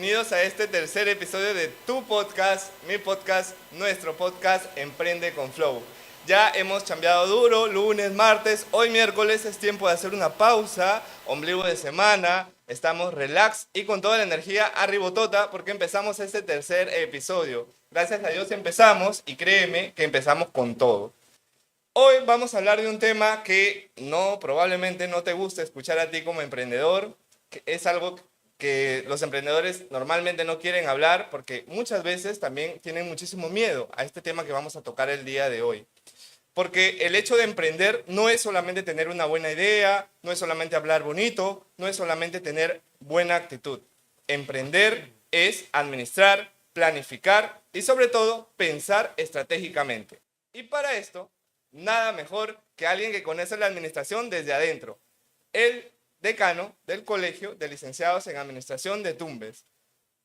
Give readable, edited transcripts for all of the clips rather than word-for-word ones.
bienvenidos a este tercer episodio de tu podcast, mi podcast, nuestro podcast Emprende con Flow. Ya hemos chambeado duro, lunes, martes, hoy miércoles es tiempo de hacer una pausa, ombligo de semana, estamos relax y con toda la energía arribotota porque empezamos este tercer episodio. Gracias a Dios empezamos y créeme que empezamos con todo. Hoy vamos a hablar de un tema que probablemente no te guste escuchar a ti como emprendedor, que es algo que los emprendedores normalmente no quieren hablar porque muchas veces también tienen muchísimo miedo a este tema que vamos a tocar el día de hoy. Porque el hecho de emprender no es solamente tener una buena idea, no es solamente hablar bonito, no es solamente tener buena actitud. Emprender es administrar, planificar y sobre todo pensar estratégicamente. Y para esto, nada mejor que alguien que conoce la administración desde adentro. El decano del Colegio de Licenciados en Administración de Tumbes.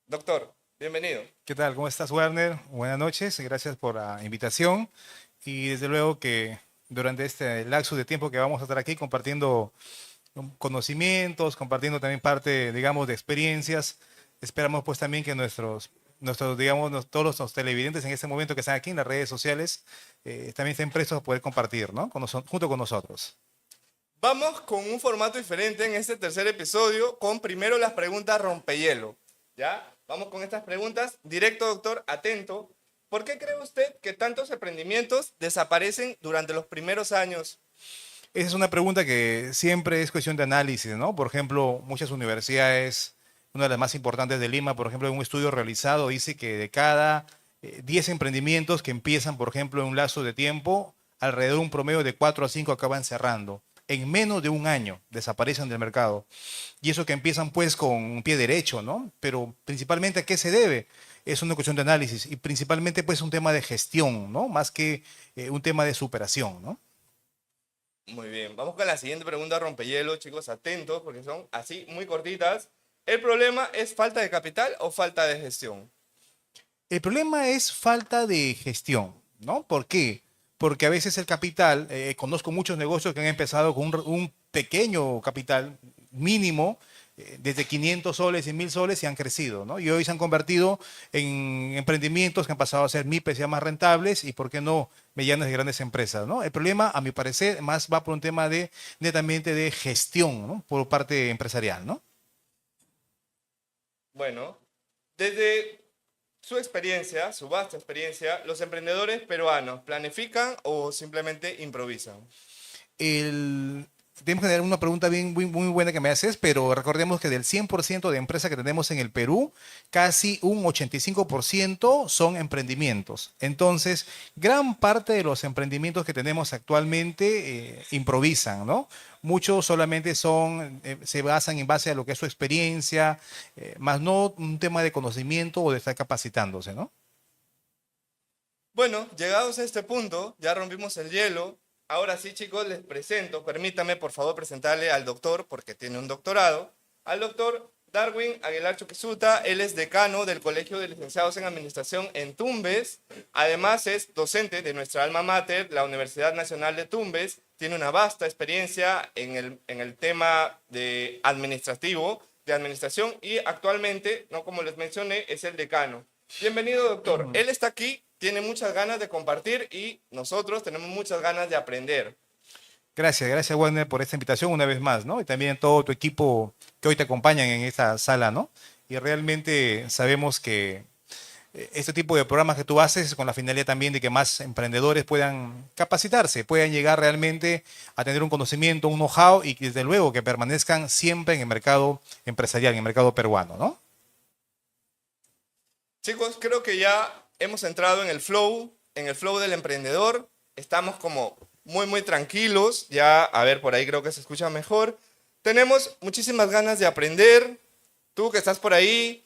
Doctor, bienvenido. ¿Qué tal? ¿Cómo estás, Werner? Buenas noches, gracias por la invitación. Y desde luego que durante este lapso de tiempo que vamos a estar aquí compartiendo conocimientos, compartiendo también parte, digamos, de experiencias, esperamos pues también que digamos, todos los televidentes en este momento que están aquí en las redes sociales también estén prestos a poder compartir, ¿no? Junto con nosotros. Vamos con un formato diferente en este tercer episodio, con primero las preguntas rompehielo, ¿ya? Vamos con estas preguntas. Directo, doctor, atento. ¿Por qué cree usted que tantos emprendimientos desaparecen durante los primeros años? Esa es una pregunta que siempre es cuestión de análisis, ¿no? Por ejemplo, muchas universidades, una de las más importantes de Lima, por ejemplo, en un estudio realizado dice que de cada 10 emprendimientos que empiezan, por ejemplo, en un lapso de tiempo, alrededor de un promedio de 4 a 5 acaban cerrando. En menos de un año desaparecen del mercado. Y eso que empiezan pues con un pie derecho, ¿no? Pero principalmente, ¿a qué se debe? Es una cuestión de análisis y principalmente pues un tema de gestión, ¿no? Más que un tema de superación, ¿no? Muy bien, vamos con la siguiente pregunta rompehielo, chicos, atentos, porque son así muy cortitas. ¿El problema es falta de capital o falta de gestión? El problema es falta de gestión, ¿no? ¿Por qué? Porque a veces el capital, conozco muchos negocios que han empezado con un pequeño capital mínimo, desde 500 soles y 1000 soles y han crecido, ¿no? Y hoy se han convertido en emprendimientos que han pasado a ser MIPES ya más rentables y, ¿por qué no, medianas y grandes empresas, ¿no? El problema, a mi parecer, más va por un tema de netamente de gestión, ¿no? Por parte empresarial, ¿no? Bueno, desde su experiencia, su vasta experiencia, ¿los emprendedores peruanos planifican o simplemente improvisan? Tenemos que tener una pregunta muy buena que me haces, pero recordemos que del 100% de empresas que tenemos en el Perú, casi un 85% son emprendimientos. Entonces, gran parte de los emprendimientos que tenemos actualmente improvisan, ¿no? Muchos solamente se basan en base a lo que es su experiencia, más no un tema de conocimiento o de estar capacitándose, ¿no? Bueno, llegados a este punto, ya rompimos el hielo. Ahora sí, chicos, les presento, permítame por favor presentarle al doctor, porque tiene un doctorado, al doctor Darwin Aguilar Choquisuta. Él es decano del Colegio de Licenciados en Administración en Tumbes. Además es docente de nuestra alma mater, la Universidad Nacional de Tumbes. Tiene una vasta experiencia en el tema de administrativo, de administración, y actualmente, no como les mencioné, es el decano. Bienvenido, doctor. Él está aquí, tiene muchas ganas de compartir y nosotros tenemos muchas ganas de aprender. Gracias, Wagner, por esta invitación una vez más, ¿no? Y también todo tu equipo que hoy te acompañan en esta sala, ¿no? Y realmente sabemos que este tipo de programas que tú haces es con la finalidad también de que más emprendedores puedan capacitarse, puedan llegar realmente a tener un conocimiento, un know-how y desde luego que permanezcan siempre en el mercado empresarial, en el mercado peruano, ¿no? Chicos, creo que ya hemos entrado en el flow del emprendedor. Estamos como muy tranquilos. Ya, a ver, por ahí creo que se escucha mejor. Tenemos muchísimas ganas de aprender. Tú que estás por ahí,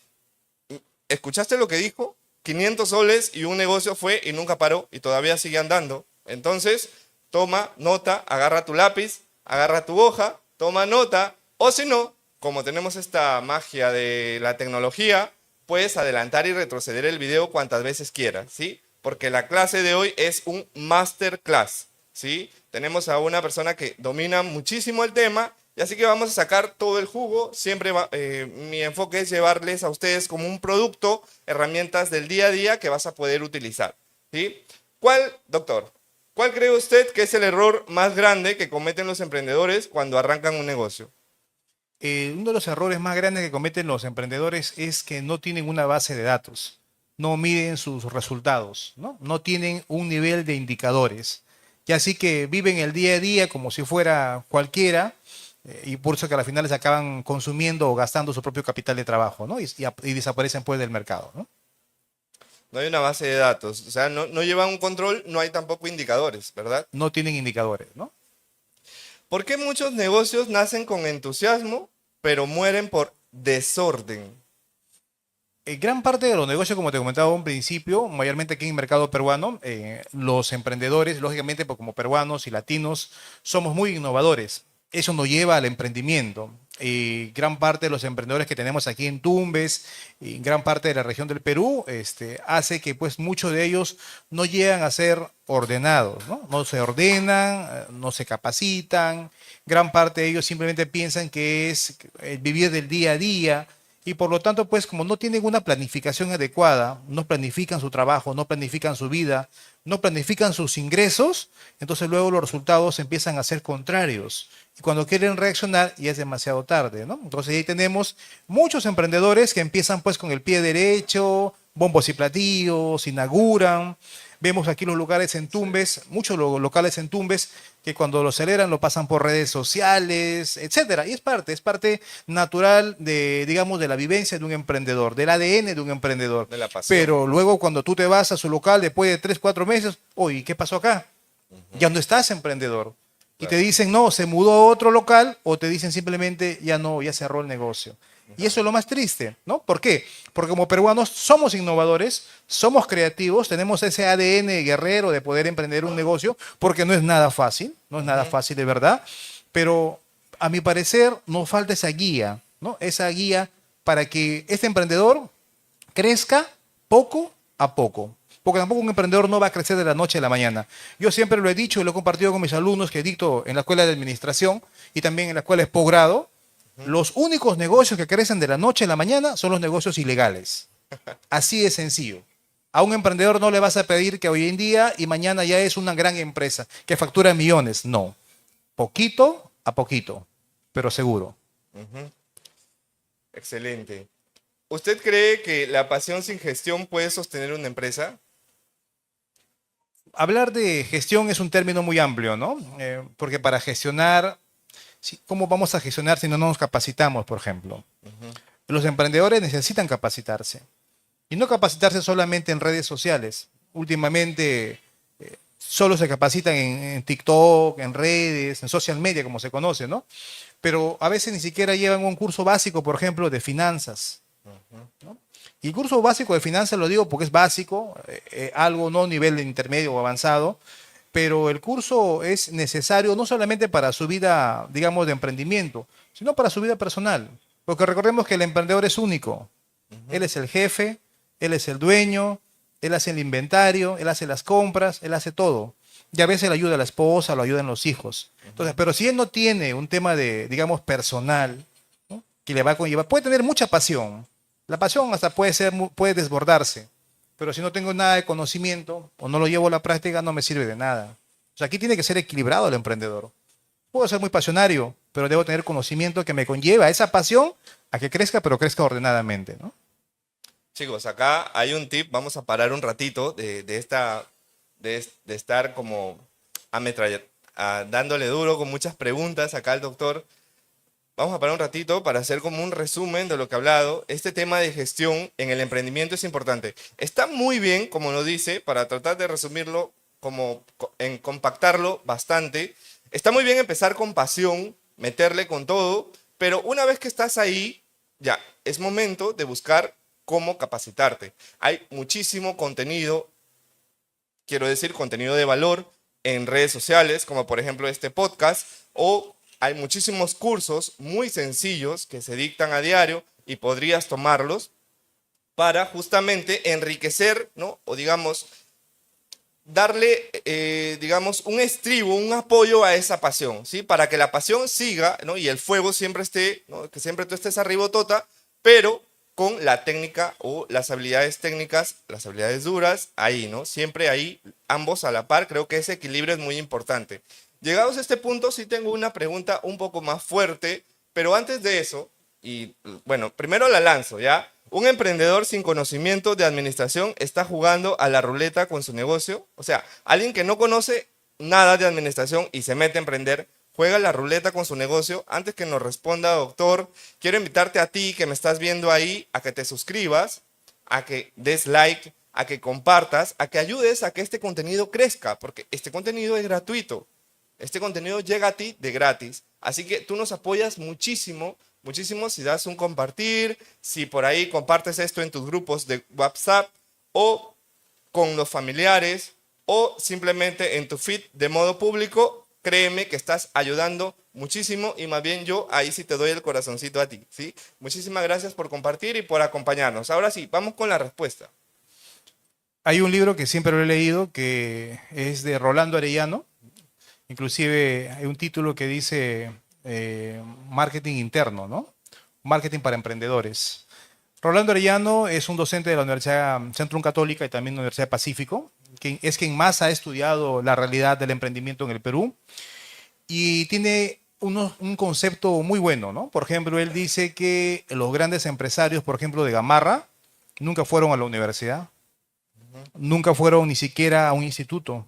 ¿escuchaste lo que dijo? 500 soles y un negocio fue y nunca paró y todavía sigue andando. Entonces, toma nota, agarra tu lápiz, agarra tu hoja, toma nota. O si no, como tenemos esta magia de la tecnología, puedes adelantar y retroceder el video cuantas veces quieras, ¿sí? Porque la clase de hoy es un masterclass, ¿sí? Tenemos a una persona que domina muchísimo el tema Y así que vamos a sacar todo el jugo. Siempre mi enfoque es llevarles a ustedes como un producto, herramientas del día a día que vas a poder utilizar. ¿Sí? Doctor, cuál cree usted que es el error más grande que cometen los emprendedores cuando arrancan un negocio? Uno de los errores más grandes que cometen los emprendedores es que no tienen una base de datos, no miden sus resultados, ¿no? No tienen un nivel de indicadores. Y así que viven el día a día como si fuera cualquiera, y por eso que al final les acaban consumiendo o gastando su propio capital de trabajo, ¿no? Y desaparecen pues del mercado, ¿no? No hay una base de datos, o sea, no llevan un control, no hay tampoco indicadores, ¿verdad? No tienen indicadores, ¿no? ¿Por qué muchos negocios nacen con entusiasmo, pero mueren por desorden? Gran parte de los negocios, como te comentaba en un principio, mayormente aquí en el mercado peruano, los emprendedores, lógicamente, pues, como peruanos y latinos, somos muy innovadores. Eso nos lleva al emprendimiento. Gran parte de los emprendedores que tenemos aquí en Tumbes y gran parte de la región del Perú, hace que pues muchos de ellos no llegan a ser ordenados, ¿no? No se ordenan, no se capacitan. Gran parte de ellos simplemente piensan que es vivir del día a día y por lo tanto, pues como no tienen una planificación adecuada, no planifican su trabajo, no planifican su vida, no planifican sus ingresos, entonces luego los resultados empiezan a ser contrarios. Y cuando quieren reaccionar ya es demasiado tarde, ¿no? Entonces ahí tenemos muchos emprendedores que empiezan pues con el pie derecho, bombos y platillos, inauguran. Vemos aquí los lugares en Tumbes, muchos locales en Tumbes, que cuando lo celebran lo pasan por redes sociales, etcétera. Y es parte natural de, digamos, de la vivencia de un emprendedor, del ADN de un emprendedor. De la pasión. Pero luego cuando tú te vas a su local después de 3, 4 meses, oye, ¿qué pasó acá? Ya no estás emprendedor. Y te dicen, no, se mudó a otro local, o te dicen simplemente, ya no, ya cerró el negocio. Y eso es lo más triste, ¿no? ¿Por qué? Porque como peruanos somos innovadores, somos creativos, tenemos ese ADN guerrero de poder emprender un negocio, porque no es nada fácil, no es nada fácil de verdad, pero a mi parecer nos falta esa guía, ¿no? Esa guía para que este emprendedor crezca poco a poco. Porque tampoco un emprendedor no va a crecer de la noche a la mañana. Yo siempre lo he dicho y lo he compartido con mis alumnos que dicto en la escuela de administración y también en la escuela de posgrado. Los únicos negocios que crecen de la noche a la mañana son los negocios ilegales. Así de sencillo. A un emprendedor no le vas a pedir que hoy en día y mañana ya es una gran empresa que factura millones. No. Poquito a poquito, pero seguro. Excelente. ¿Usted cree que la pasión sin gestión puede sostener una empresa? Hablar de gestión es un término muy amplio, ¿no? Porque para gestionar, ¿cómo vamos a gestionar si no nos capacitamos, por ejemplo? Los emprendedores necesitan capacitarse. Y no capacitarse solamente en redes sociales. Últimamente solo se capacitan en TikTok, en redes, en social media, como se conoce, ¿no? Pero a veces ni siquiera llevan un curso básico, por ejemplo, de finanzas, ¿no? Y el curso básico de finanzas lo digo porque es básico, algo no nivel intermedio o avanzado, pero el curso es necesario no solamente para su vida, digamos, de emprendimiento, sino para su vida personal. Porque recordemos que el emprendedor es único. Él es el jefe, él es el dueño, él hace el inventario, él hace las compras, él hace todo. Y a veces le ayuda a la esposa, lo ayudan los hijos. Entonces, pero si él no tiene un tema de, digamos, personal, ¿no? Que le va a conllevar, puede tener mucha pasión. La pasión hasta puede desbordarse. Pero si no tengo nada de conocimiento o no lo llevo a la práctica, no me sirve de nada. O sea, aquí tiene que ser equilibrado el emprendedor. Puedo ser muy pasionario, pero debo tener conocimiento que me conlleva esa pasión a que crezca, pero crezca ordenadamente, ¿no? Chicos, acá hay un tip, vamos a parar un ratito de estar como dándole duro con muchas preguntas acá al doctor. Vamos a parar un ratito para hacer como un resumen de lo que ha hablado. Este tema de gestión en el emprendimiento es importante. Está muy bien, como nos dice, para tratar de resumirlo, compactarlo bastante. Está muy bien empezar con pasión, meterle con todo, pero una vez que estás ahí, ya, es momento de buscar cómo capacitarte. Hay muchísimo contenido, quiero decir, contenido de valor en redes sociales, como por ejemplo este podcast, o hay muchísimos cursos muy sencillos que se dictan a diario y podrías tomarlos para justamente enriquecer, ¿no? O digamos, darle, digamos, un estribo, un apoyo a esa pasión, ¿sí? Para que la pasión siga, ¿no? Y el fuego siempre esté, ¿no? Que siempre tú estés arribotota, pero con la técnica o las habilidades técnicas, las habilidades duras, ahí, ¿no? Siempre ahí, ambos a la par, creo que ese equilibrio es muy importante. Llegados a este punto, sí tengo una pregunta un poco más fuerte, pero antes de eso, y bueno, primero la lanzo, ¿ya? ¿Un emprendedor sin conocimiento de administración está jugando a la ruleta con su negocio? O sea, alguien que no conoce nada de administración y se mete a emprender, juega la ruleta con su negocio. Antes que nos responda, doctor, quiero invitarte a ti que me estás viendo ahí a que te suscribas, a que des like, a que compartas, a que ayudes a que este contenido crezca, porque este contenido es gratuito. Este contenido llega a ti de gratis. Así que tú nos apoyas muchísimo, muchísimo si das un compartir, si por ahí compartes esto en tus grupos de WhatsApp o con los familiares o simplemente en tu feed de modo público. Créeme que estás ayudando muchísimo y más bien yo ahí sí te doy el corazoncito a ti, ¿sí? Muchísimas gracias por compartir y por acompañarnos. Ahora sí, vamos con la respuesta. Hay un libro que siempre lo he leído que es de Rolando Arellano. Inclusive hay un título que dice marketing interno, ¿no? Marketing para emprendedores. Rolando Arellano es un docente de la Universidad Centrum Católica y también de la Universidad Pacífico, que es quien más ha estudiado la realidad del emprendimiento en el Perú y tiene un concepto muy bueno, ¿no? Por ejemplo, él dice que los grandes empresarios, por ejemplo, de Gamarra, nunca fueron a la universidad, nunca fueron ni siquiera a un instituto,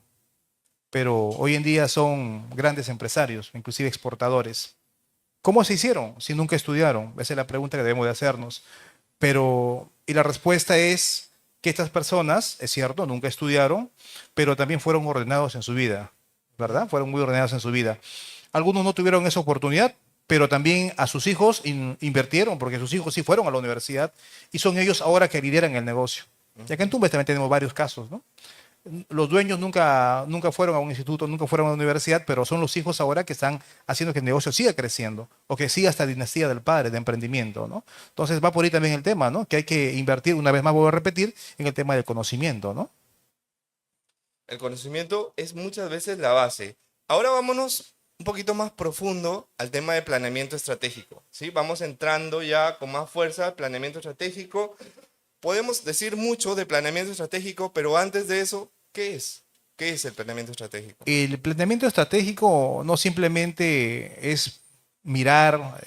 pero hoy en día son grandes empresarios, inclusive exportadores. ¿Cómo se hicieron si nunca estudiaron? Esa es la pregunta que debemos de hacernos. Pero, y la respuesta es que estas personas, es cierto, nunca estudiaron, pero también fueron ordenados en su vida, ¿verdad? Fueron muy ordenados en su vida. Algunos no tuvieron esa oportunidad, pero también a sus hijos invirtieron, porque sus hijos sí fueron a la universidad y son ellos ahora que lideran el negocio. Y acá en Tumbes también tenemos varios casos, ¿no? Los dueños nunca fueron a un instituto, nunca fueron a una universidad, pero son los hijos ahora que están haciendo que el negocio siga creciendo o que siga esta dinastía del padre de emprendimiento, ¿no? Entonces va por ahí también el tema, ¿no? Que hay que invertir, una vez más voy a repetir, en el tema del conocimiento, ¿no? El conocimiento es muchas veces la base. Ahora vámonos un poquito más profundo al tema de planeamiento estratégico, ¿sí? Vamos entrando ya con más fuerza al planeamiento estratégico. Podemos decir mucho de planeamiento estratégico, pero antes de eso, ¿qué es? ¿Qué es el planeamiento estratégico? El planeamiento estratégico no simplemente es mirar,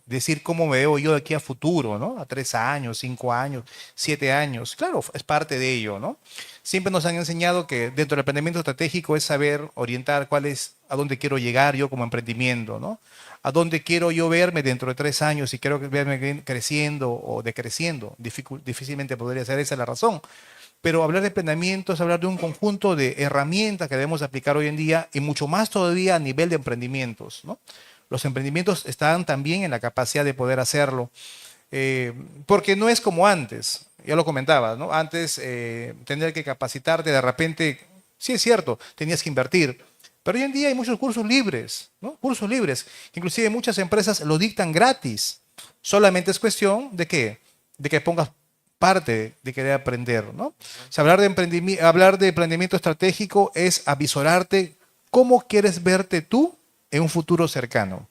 decir cómo me veo yo de aquí a futuro, ¿no? A 3 años, 5 años, 7 años. Claro, es parte de ello, ¿no? Siempre nos han enseñado que dentro del planeamiento estratégico es saber orientar a dónde quiero llegar yo como emprendimiento, ¿no? A dónde quiero yo verme dentro de 3 años, si quiero verme creciendo o decreciendo. Difícilmente podría ser esa la razón. Pero hablar de planeamiento es hablar de un conjunto de herramientas que debemos aplicar hoy en día y mucho más todavía a nivel de emprendimientos, ¿no? Los emprendimientos están también en la capacidad de poder hacerlo, porque no es como antes, ya lo comentaba, ¿no? Antes tener que capacitarte de repente, sí es cierto, tenías que invertir, pero hoy en día hay muchos cursos libres, ¿no? Cursos libres, inclusive muchas empresas lo dictan gratis, solamente es cuestión de qué, de que pongas parte de querer aprender, ¿no? O sea, hablar de planeamiento estratégico es avisorarte cómo quieres verte tú en un futuro cercano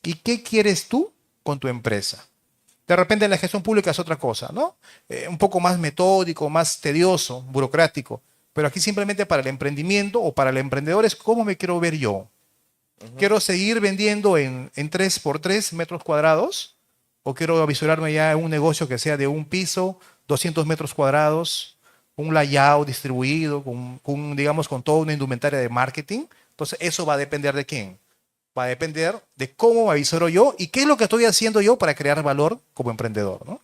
y qué quieres tú con tu empresa. De repente en la gestión pública es otra cosa, ¿no? Un poco más metódico, más tedioso, burocrático, pero aquí simplemente para el emprendimiento o para el emprendedor es cómo me quiero ver yo. ¿Quiero seguir vendiendo en 3 por 3 metros cuadrados? ¿O quiero avisorarme ya en un negocio que sea de un piso, 200 metros cuadrados, un layout distribuido, digamos, con toda una indumentaria de marketing? Entonces, eso va a depender de quién. Va a depender de cómo me avisoro yo y qué es lo que estoy haciendo yo para crear valor como emprendedor, ¿no?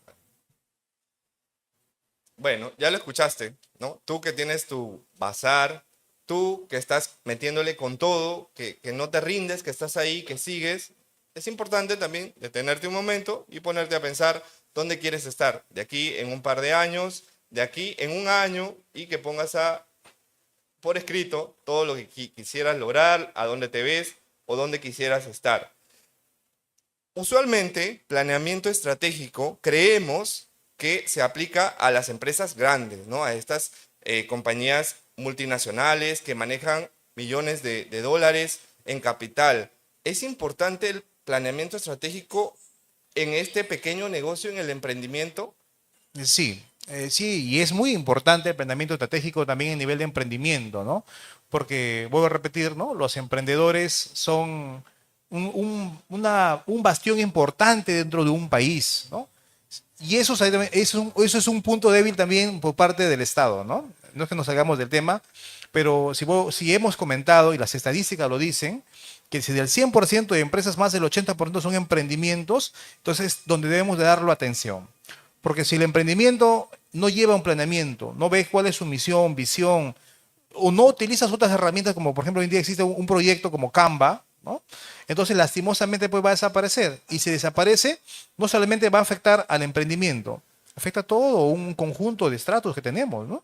Bueno, ya lo escuchaste, ¿no? Tú que tienes tu bazar, tú que estás metiéndole con todo, que no te rindes, que estás ahí, que sigues. Es importante también detenerte un momento y ponerte a pensar dónde quieres estar, de aquí en un par de años, de aquí en un año, y que pongas por escrito todo lo que quisieras lograr, a dónde te ves o dónde quisieras estar. Usualmente, planeamiento estratégico creemos que se aplica a las empresas grandes, ¿no? A estas compañías multinacionales que manejan millones de dólares en capital. ¿Es importante el planeamiento estratégico en este pequeño negocio, en el emprendimiento? Sí, sí, y es muy importante el planeamiento estratégico también en nivel de emprendimiento, ¿no? Porque, vuelvo a repetir, ¿no? Los emprendedores son un bastión importante dentro de un país, ¿no? Y eso es un punto débil también por parte del Estado, ¿no? No es que nos salgamos del tema, pero si hemos comentado, y las estadísticas lo dicen, que si del 100% de empresas más del 80% son emprendimientos, entonces donde debemos de darlo atención. Porque si el emprendimiento no lleva un planeamiento, no ves cuál es su misión, visión, o no utilizas otras herramientas, como por ejemplo hoy en día existe un proyecto como Canva, ¿no? Entonces lastimosamente pues va a desaparecer. Y si desaparece, no solamente va a afectar al emprendimiento, afecta a todo un conjunto de estratos que tenemos, ¿no?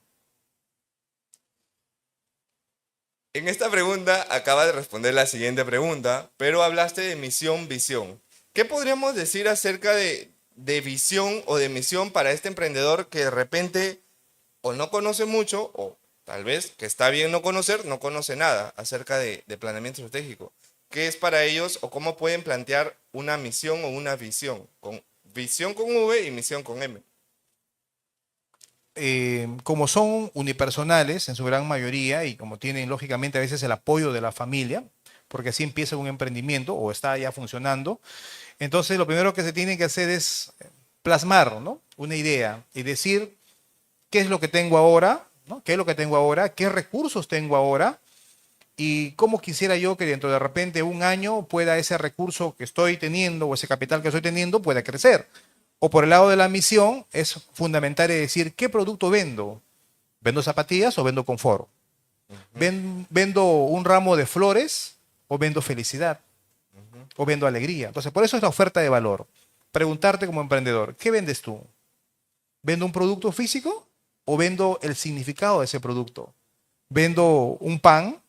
En esta pregunta acaba de responder la siguiente pregunta, pero hablaste de misión, visión. ¿Qué podríamos decir acerca de visión o de misión para este emprendedor que de repente o no conoce mucho o tal vez que está bien no conocer, no conoce nada acerca de planeamiento estratégico? ¿Qué es para ellos o cómo pueden plantear una misión o una visión? Visión con V y misión con M. Como son unipersonales en su gran mayoría y como tienen lógicamente a veces el apoyo de la familia, porque así empieza un emprendimiento o está ya funcionando, entonces lo primero que se tiene que hacer es plasmar, ¿no? Una idea y decir qué es lo que tengo ahora, ¿no? ¿Qué es lo que tengo ahora? ¿Qué recursos tengo ahora? Y cómo quisiera yo que dentro de repente un año pueda ese recurso que estoy teniendo o ese capital que estoy teniendo pueda crecer. O por el lado de la misión es fundamental decir qué producto vendo. ¿Vendo zapatillas o vendo confort? ¿Vendo un ramo de flores o vendo felicidad? ¿O vendo alegría? Entonces, por eso es la oferta de valor. Preguntarte como emprendedor, ¿qué vendes tú? ¿Vendo un producto físico o vendo el significado de ese producto? ¿Vendo un pan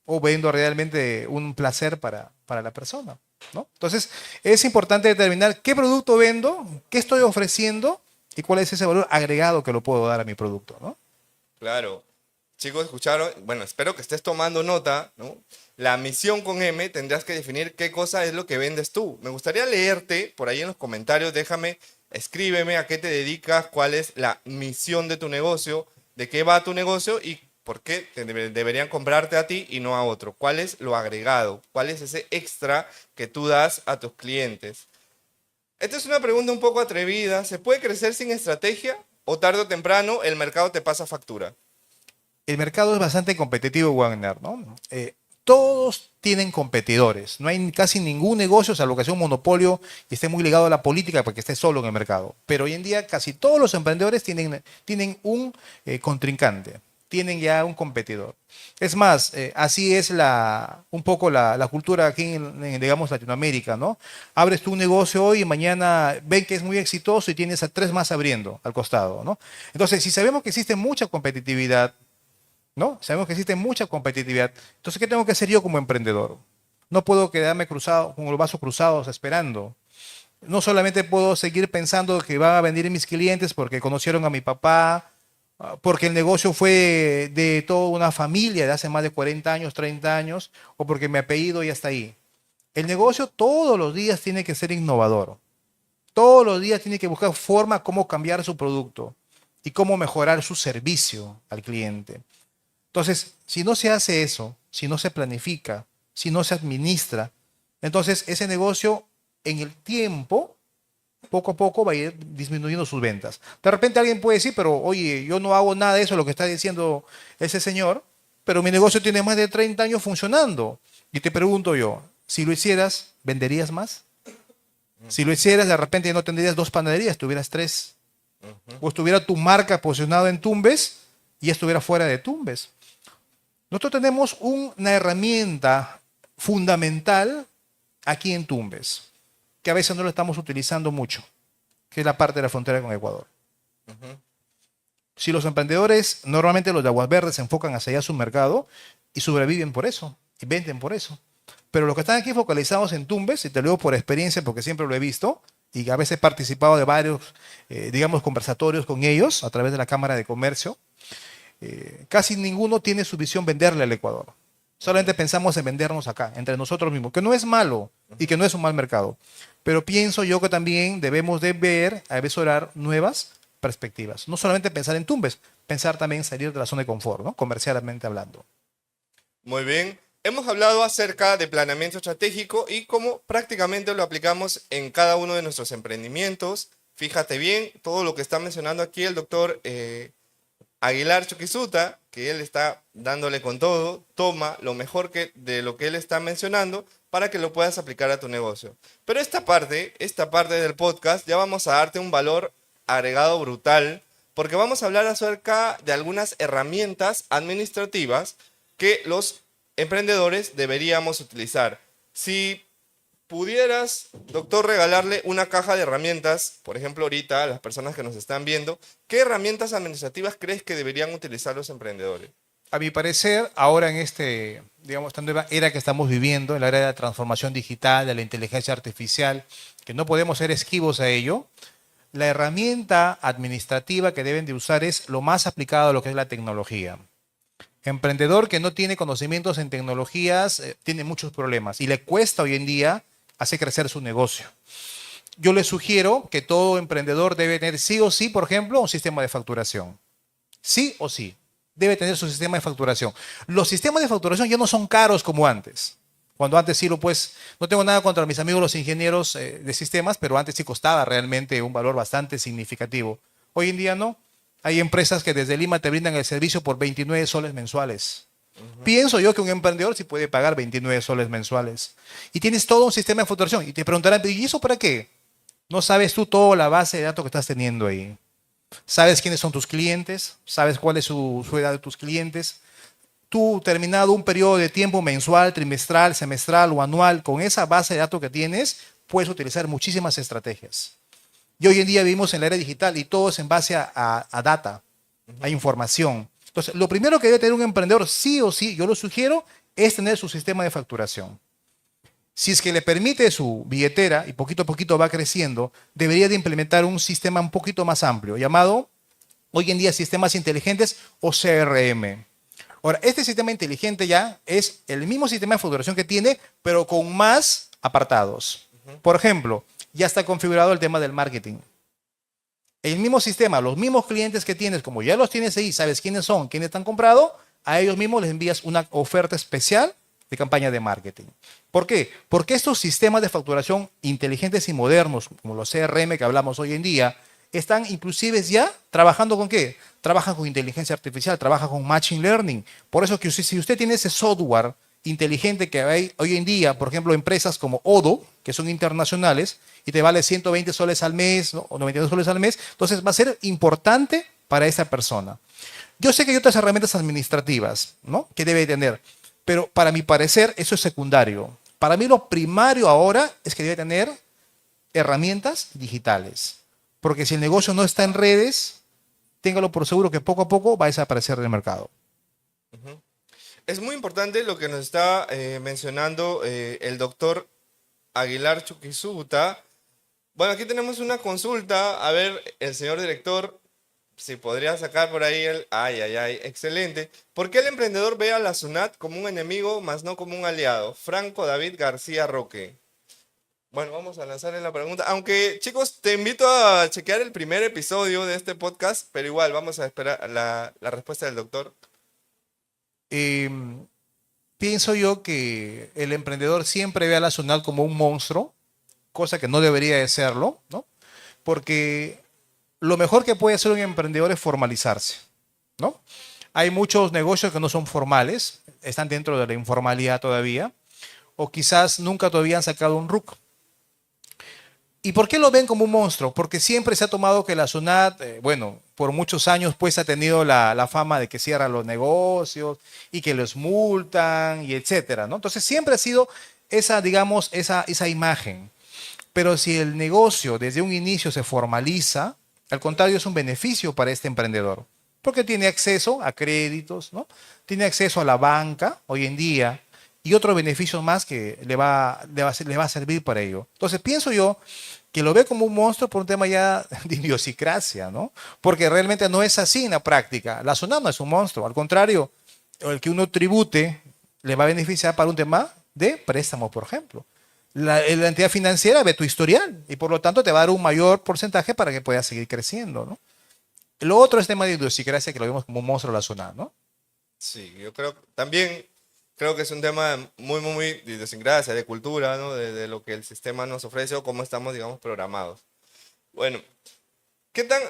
o vendo realmente un placer para la persona? ¿No? Entonces, es importante determinar qué producto vendo, qué estoy ofreciendo y cuál es ese valor agregado que lo puedo dar a mi producto, ¿no? Claro. Chicos, escucharon. Bueno, espero que estés tomando nota, ¿no? La misión con M tendrás que definir qué cosa es lo que vendes tú. Me gustaría leerte por ahí en los comentarios. Déjame, escríbeme a qué te dedicas, cuál es la misión de tu negocio, de qué va tu negocio y por qué deberían comprarte a ti y no a otro. ¿Cuál es lo agregado? ¿Cuál es ese extra que tú das a tus clientes? Esta es una pregunta un poco atrevida. ¿Se puede crecer sin estrategia o tarde o temprano el mercado te pasa factura? El mercado es bastante competitivo, Wagner, ¿no? Todos tienen competidores. No hay casi ningún negocio, salvo que sea un monopolio y esté muy ligado a la política para que esté solo en el mercado. Pero hoy en día casi todos los emprendedores tienen un contrincante, tienen ya un competidor. Es más, así es un poco la cultura aquí digamos, Latinoamérica, ¿no? Abres tú un negocio hoy y mañana ven que es muy exitoso y tienes a 3 más abriendo al costado, ¿no? Entonces, si sabemos que existe mucha competitividad, ¿no? Sabemos que existe mucha competitividad. Entonces, ¿qué tengo que hacer yo como emprendedor? No puedo quedarme cruzado, con los brazos cruzados esperando. No solamente puedo seguir pensando que van a venir mis clientes porque conocieron a mi papá, porque el negocio fue de toda una familia de hace más de 40 años, 30 años, o porque mi apellido ya está ahí. El negocio todos los días tiene que ser innovador. Todos los días tiene que buscar forma cómo cambiar su producto y cómo mejorar su servicio al cliente. Entonces, si no se hace eso, si no se planifica, si no se administra, entonces ese negocio en el tiempo, poco a poco va a ir disminuyendo sus ventas. De repente alguien puede decir, pero oye, yo no hago nada de eso, lo que está diciendo ese señor, pero mi negocio tiene más de 30 años funcionando. Y te pregunto yo, si lo hicieras, ¿venderías más? Si lo hicieras, de repente no tendrías 2 panaderías, tuvieras 3. O estuviera tu marca posicionada en Tumbes y estuviera fuera de Tumbes. Nosotros tenemos una herramienta fundamental aquí en Tumbes, que a veces no lo estamos utilizando mucho, que es la parte de la frontera con Ecuador. Si los emprendedores, normalmente los de Aguas Verdes, se enfocan hacia allá su mercado y sobreviven por eso, y venden por eso. Pero los que están aquí focalizados en Tumbes, y te lo digo por experiencia porque siempre lo he visto, y a veces he participado de varios, digamos, conversatorios con ellos a través de la Cámara de Comercio, casi ninguno tiene su visión venderle al Ecuador. Solamente pensamos en vendernos acá, entre nosotros mismos, que no es malo y que no es un mal mercado. Pero pienso yo que también debemos de ver, avisorar nuevas perspectivas. No solamente pensar en Tumbes, pensar también en salir de la zona de confort, ¿no? Comercialmente hablando. Muy bien. Hemos hablado acerca de planeamiento estratégico y cómo prácticamente lo aplicamos en cada uno de nuestros emprendimientos. Fíjate bien, todo lo que está mencionando aquí el doctor Aguilar Chuquisuta, que él está dándole con todo, toma lo mejor de lo que él está mencionando para que lo puedas aplicar a tu negocio. Pero esta parte del podcast, ya vamos a darte un valor agregado brutal, porque vamos a hablar acerca de algunas herramientas administrativas que los emprendedores deberíamos utilizar. Si pudieras, doctor, regalarle una caja de herramientas, por ejemplo, ahorita a las personas que nos están viendo, ¿qué herramientas administrativas crees que deberían utilizar los emprendedores? A mi parecer, ahora en digamos, esta nueva era que estamos viviendo, en la era de la transformación digital, de la inteligencia artificial, que no podemos ser esquivos a ello, la herramienta administrativa que deben de usar es lo más aplicado a lo que es la tecnología. Emprendedor que no tiene conocimientos en tecnologías tiene muchos problemas y le cuesta hoy en día hacer crecer su negocio. Yo le sugiero que todo emprendedor debe tener sí o sí, por ejemplo, un sistema de facturación. Sí o sí, debe tener su sistema de facturación. Los sistemas de facturación ya no son caros como antes. Cuando antes sí no tengo nada contra mis amigos los ingenieros de sistemas, pero antes sí costaba realmente un valor bastante significativo. Hoy en día no. Hay empresas que desde Lima te brindan el servicio por 29 soles mensuales. Pienso yo que un emprendedor sí puede pagar 29 soles mensuales. Y tienes todo un sistema de facturación. Y te preguntarán, ¿y eso para qué? No sabes tú toda la base de datos que estás teniendo ahí. Sabes quiénes son tus clientes, sabes cuál es su edad de tus clientes. Tú, terminado un periodo de tiempo mensual, trimestral, semestral o anual, con esa base de datos que tienes, puedes utilizar muchísimas estrategias. Y hoy en día vivimos en la era digital y todo es en base a data, a información. Entonces, lo primero que debe tener un emprendedor, sí o sí, yo lo sugiero, es tener su sistema de facturación. Si es que le permite su billetera y poquito a poquito va creciendo, debería de implementar un sistema un poquito más amplio, llamado hoy en día sistemas inteligentes o CRM. Ahora, este sistema inteligente ya es el mismo sistema de facturación que tiene, pero con más apartados. Por ejemplo, ya está configurado el tema del marketing. El mismo sistema, los mismos clientes que tienes, como ya los tienes ahí, sabes quiénes son, quiénes te han comprado, a ellos mismos les envías una oferta especial de campaña de marketing. ¿Por qué? Porque estos sistemas de facturación inteligentes y modernos, como los CRM que hablamos hoy en día, están inclusive ya trabajando ¿con qué? Trabajan con inteligencia artificial, trabajan con machine learning. Por eso que si usted tiene ese software inteligente que hay hoy en día, por ejemplo, empresas como Odoo, que son internacionales, y te vale 120 soles al mes, ¿no? O 92 soles al mes, entonces va a ser importante para esa persona. Yo sé que hay otras herramientas administrativas, ¿no?, que debe tener, pero para mi parecer eso es secundario. Para mí lo primario ahora es que debe tener herramientas digitales, porque si el negocio no está en redes, téngalo por seguro que poco a poco va a desaparecer del mercado. Es muy importante lo que nos está mencionando el doctor Aguilar Chuquisuta. Bueno, aquí tenemos una consulta. A ver, el señor director, si podría sacar por ahí el... Ay, ay, ay, excelente. ¿Por qué el emprendedor ve a la SUNAT como un enemigo, más no como un aliado? Franco David García Roque. Bueno, vamos a lanzarle la pregunta. Aunque, chicos, te invito a chequear el primer episodio de este podcast, pero igual vamos a esperar la respuesta del doctor. Pienso yo que el emprendedor siempre ve a la SUNAT como un monstruo, cosa que no debería de serlo, ¿no? Porque lo mejor que puede hacer un emprendedor es formalizarse, ¿no? Hay muchos negocios que no son formales, están dentro de la informalidad todavía, o quizás nunca todavía han sacado un RUC. ¿Y por qué lo ven como un monstruo? Porque siempre se ha tomado que la SUNAT, bueno, por muchos años pues ha tenido la fama de que cierra los negocios y que los multan y etcétera, ¿no? Entonces siempre ha sido esa, digamos, esa imagen. Pero si el negocio desde un inicio se formaliza, al contrario es un beneficio para este emprendedor, porque tiene acceso a créditos, ¿no? Tiene acceso a la banca hoy en día y otros beneficios más que le va a servir para ello. Entonces pienso yo que lo ve como un monstruo por un tema ya de idiosincrasia, ¿no? Porque realmente no es así en la práctica. La SUNAT no es un monstruo, al contrario, el que uno tribute le va a beneficiar para un tema de préstamo, por ejemplo. La entidad financiera ve tu historial y por lo tanto te va a dar un mayor porcentaje para que puedas seguir creciendo, ¿no? Lo otro es tema de idiosincrasia que lo vemos como un monstruo de la SUNAT, ¿no? Sí, yo creo, también creo que es un tema muy de idiosincrasia, de cultura, ¿no? De lo que el sistema nos ofrece o cómo estamos, digamos, programados. Bueno, ¿qué tan...?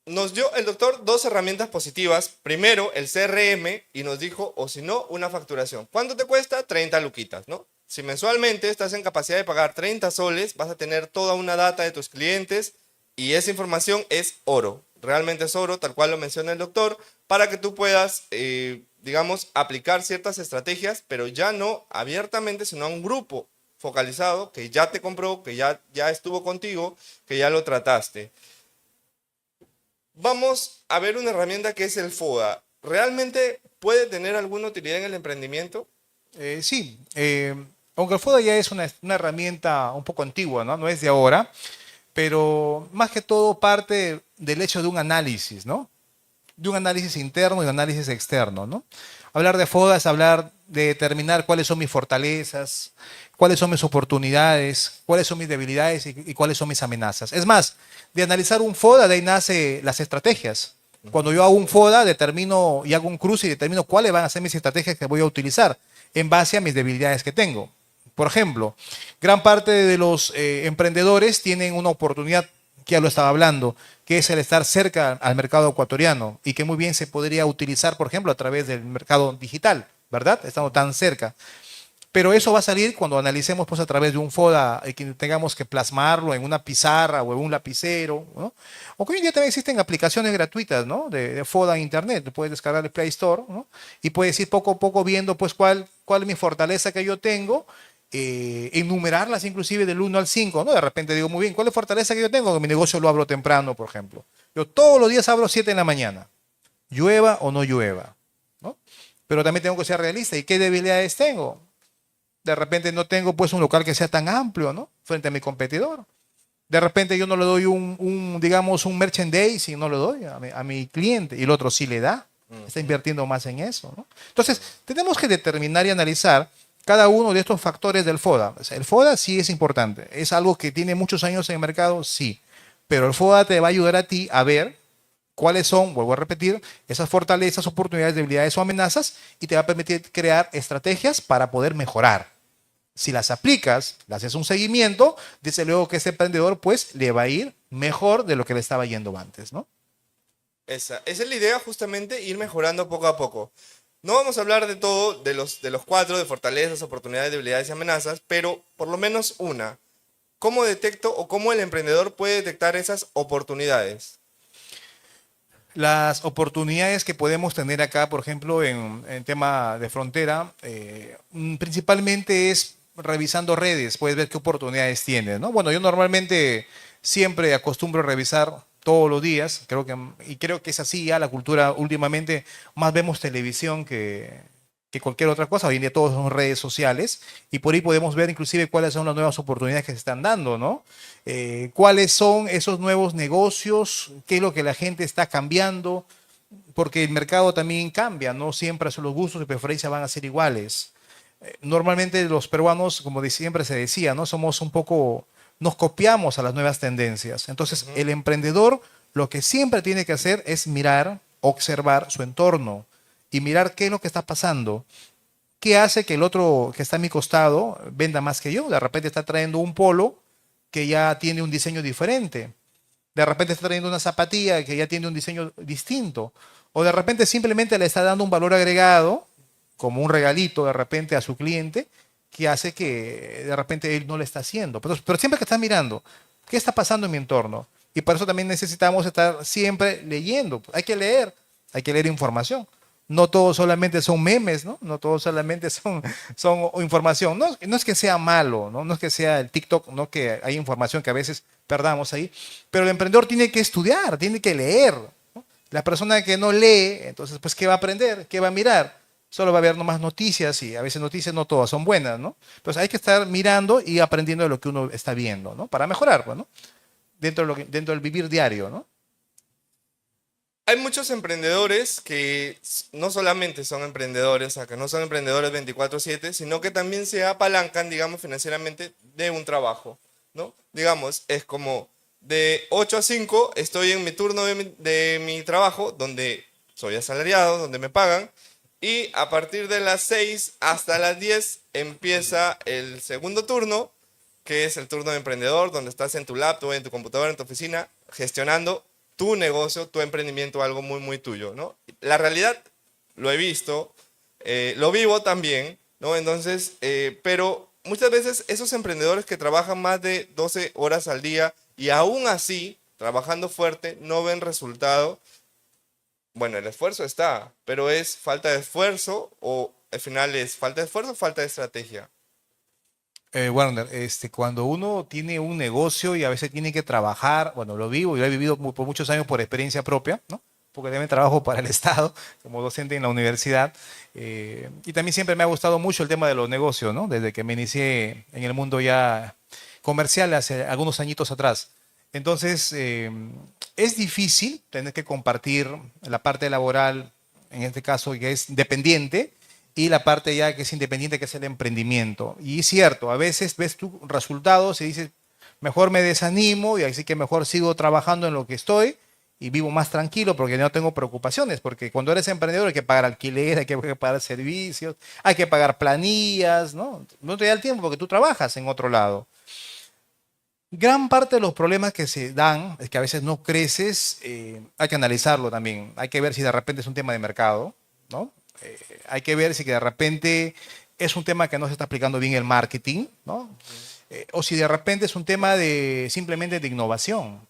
Nos dio el doctor dos herramientas positivas. Primero, el CRM, y nos dijo, o si no, una facturación. ¿Cuánto te cuesta? 30 luquitas, ¿no? Si mensualmente estás en capacidad de pagar 30 soles, vas a tener toda una data de tus clientes y esa información es oro. Realmente es oro, tal cual lo menciona el doctor, para que tú puedas, digamos, aplicar ciertas estrategias, pero ya no abiertamente, sino a un grupo focalizado que ya te compró, que ya estuvo contigo, que ya lo trataste. Vamos a ver una herramienta que es el FODA. ¿Realmente puede tener alguna utilidad en el emprendimiento? Sí, aunque el FODA ya es una herramienta un poco antigua, ¿no? No es de ahora, pero más que todo parte del hecho de un análisis, ¿no? De un análisis interno y un análisis externo, ¿no? Hablar de FODA es hablar de determinar cuáles son mis fortalezas, cuáles son mis oportunidades, cuáles son mis debilidades y cuáles son mis amenazas. Es más, de analizar un FODA, de ahí nace las estrategias. Cuando yo hago un FODA, determino y hago un cruce y determino cuáles van a ser mis estrategias que voy a utilizar en base a mis debilidades que tengo. Por ejemplo, gran parte de los emprendedores tienen una oportunidad, que ya lo estaba hablando, que es el estar cerca al mercado ecuatoriano y que muy bien se podría utilizar, por ejemplo, a través del mercado digital, ¿verdad? Estando tan cerca. Pero eso va a salir cuando analicemos pues, a través de un FODA y que tengamos que plasmarlo en una pizarra o en un lapicero, ¿no? O que hoy en día también existen aplicaciones gratuitas, ¿no? de FODA en Internet. Puedes descargar el Play Store, ¿no? Y puedes ir poco a poco viendo pues, cuál es mi fortaleza que yo tengo, enumerarlas inclusive del 1 al 5, ¿no? De repente digo, muy bien, ¿cuál es la fortaleza que yo tengo? Que mi negocio lo abro temprano, por ejemplo. Yo todos los días abro 7 de la mañana, llueva o no llueva, ¿no? Pero también tengo que ser realista. ¿Y qué debilidades tengo? De repente no tengo pues un local que sea tan amplio, ¿no? Frente a mi competidor. De repente yo no le doy digamos, un merchandising, no le doy a mi cliente y el otro sí le da. Está invirtiendo más en eso, ¿no? Entonces, tenemos que determinar y analizar cada uno de estos factores del FODA. O sea, el FODA sí es importante. Es algo que tiene muchos años en el mercado, sí. Pero el FODA te va a ayudar a ti a ver cuáles son, vuelvo a repetir, esas fortalezas, oportunidades, debilidades o amenazas y te va a permitir crear estrategias para poder mejorar. Si las aplicas, le haces un seguimiento, desde luego que ese emprendedor pues le va a ir mejor de lo que le estaba yendo antes, ¿no? Esa es la idea, justamente, ir mejorando poco a poco. No vamos a hablar de todo, de los 4, de fortalezas, oportunidades, debilidades y amenazas, pero por lo menos una. ¿Cómo detecto o cómo el emprendedor puede detectar esas oportunidades? Las oportunidades que podemos tener acá, por ejemplo, en tema de frontera, principalmente es revisando redes, puedes ver qué oportunidades tienes, ¿no? Bueno, yo normalmente siempre acostumbro a revisar todos los días, creo que es así ya la cultura últimamente, más vemos televisión que cualquier otra cosa, hoy en día todos son redes sociales y por ahí podemos ver inclusive cuáles son las nuevas oportunidades que se están dando, ¿no? Cuáles son esos nuevos negocios, qué es lo que la gente está cambiando, porque el mercado también cambia, no siempre los gustos y preferencias van a ser iguales. Normalmente los peruanos, como siempre se decía, ¿no? Somos un poco, nos copiamos a las nuevas tendencias. Entonces, el emprendedor lo que siempre tiene que hacer es mirar, observar su entorno y mirar qué es lo que está pasando. ¿Qué hace que el otro que está a mi costado venda más que yo? De repente está trayendo un polo que ya tiene un diseño diferente. De repente está trayendo una zapatilla que ya tiene un diseño distinto. O de repente simplemente le está dando un valor agregado, como un regalito de repente a su cliente, que hace que de repente él no le está haciendo. Pero siempre que está mirando, ¿qué está pasando en mi entorno? Y por eso también necesitamos estar siempre leyendo. Hay que leer información. No todos solamente son memes, ¿no? No todos solamente son información. No es que sea malo, ¿no? No es que sea el TikTok, no que hay información que a veces perdamos ahí. Pero el emprendedor tiene que estudiar, tiene que leer, ¿no? La persona que no lee, entonces, pues, ¿qué va a aprender? ¿Qué va a mirar? Solo va a haber nomás noticias y a veces noticias no todas son buenas, ¿no? Entonces hay que estar mirando y aprendiendo de lo que uno está viendo, ¿no? Para mejorar, pues, ¿no? Dentro del vivir diario, ¿no? Hay muchos emprendedores que no solamente son emprendedores, o sea, que no son emprendedores 24/7, sino que también se apalancan, digamos, financieramente de un trabajo, ¿no? Digamos, es como de 8 a 5 estoy en mi turno de mi trabajo, donde soy asalariado, donde me pagan, y a partir de las 6 hasta las 10 empieza el segundo turno, que es el turno de emprendedor, donde estás en tu laptop, en tu computadora, en tu oficina, gestionando tu negocio, tu emprendimiento, algo muy, muy tuyo, ¿no? La realidad, lo he visto, lo vivo también, ¿no? Entonces, pero muchas veces esos emprendedores que trabajan más de 12 horas al día y aún así, trabajando fuerte, no ven resultado. Bueno, el esfuerzo está, pero es falta de esfuerzo o al final es falta de esfuerzo o falta de estrategia. Warner, cuando uno tiene un negocio y a veces tiene que trabajar, bueno, lo vivo, yo he vivido por muchos años por experiencia propia, ¿no? Porque también trabajo para el Estado como docente en la universidad. Y también siempre me ha gustado mucho el tema de los negocios, ¿no? Desde que me inicié en el mundo ya comercial hace algunos añitos atrás. Entonces, es difícil tener que compartir la parte laboral, en este caso, que es dependiente, y la parte ya que es independiente, que es el emprendimiento. Y es cierto, a veces ves tus resultados y dices, mejor me desanimo y así que mejor sigo trabajando en lo que estoy y vivo más tranquilo porque no tengo preocupaciones, porque cuando eres emprendedor hay que pagar alquiler, hay que pagar servicios, hay que pagar planillas, ¿no? No te da el tiempo porque tú trabajas en otro lado. Gran parte de los problemas que se dan es que a veces no creces, hay que analizarlo también, hay que ver si de repente es un tema de mercado, ¿no? Hay que ver si que de repente es un tema que no se está aplicando bien el marketing, ¿no? O si de repente es un tema de simplemente de innovación.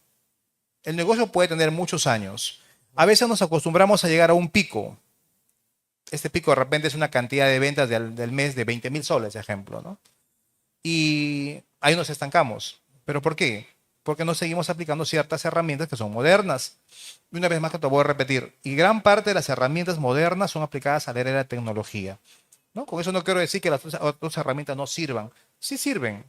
El negocio puede tener muchos años. A veces nos acostumbramos a llegar a un pico. Este pico de repente es una cantidad de ventas del mes de 20.000 soles, ejemplo, ¿no? Y ahí nos estancamos. ¿Pero por qué? Porque no seguimos aplicando ciertas herramientas que son modernas. Y una vez más que te voy a repetir, y gran parte de las herramientas modernas son aplicadas a la era de la tecnología, ¿no? Con eso no quiero decir que las otras herramientas no sirvan. Sí sirven.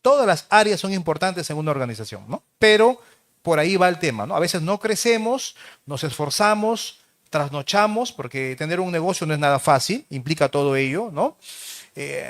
Todas las áreas son importantes en una organización, ¿no? Pero por ahí va el tema, ¿no? A veces no crecemos, nos esforzamos, trasnochamos, porque tener un negocio no es nada fácil, implica todo ello, ¿no?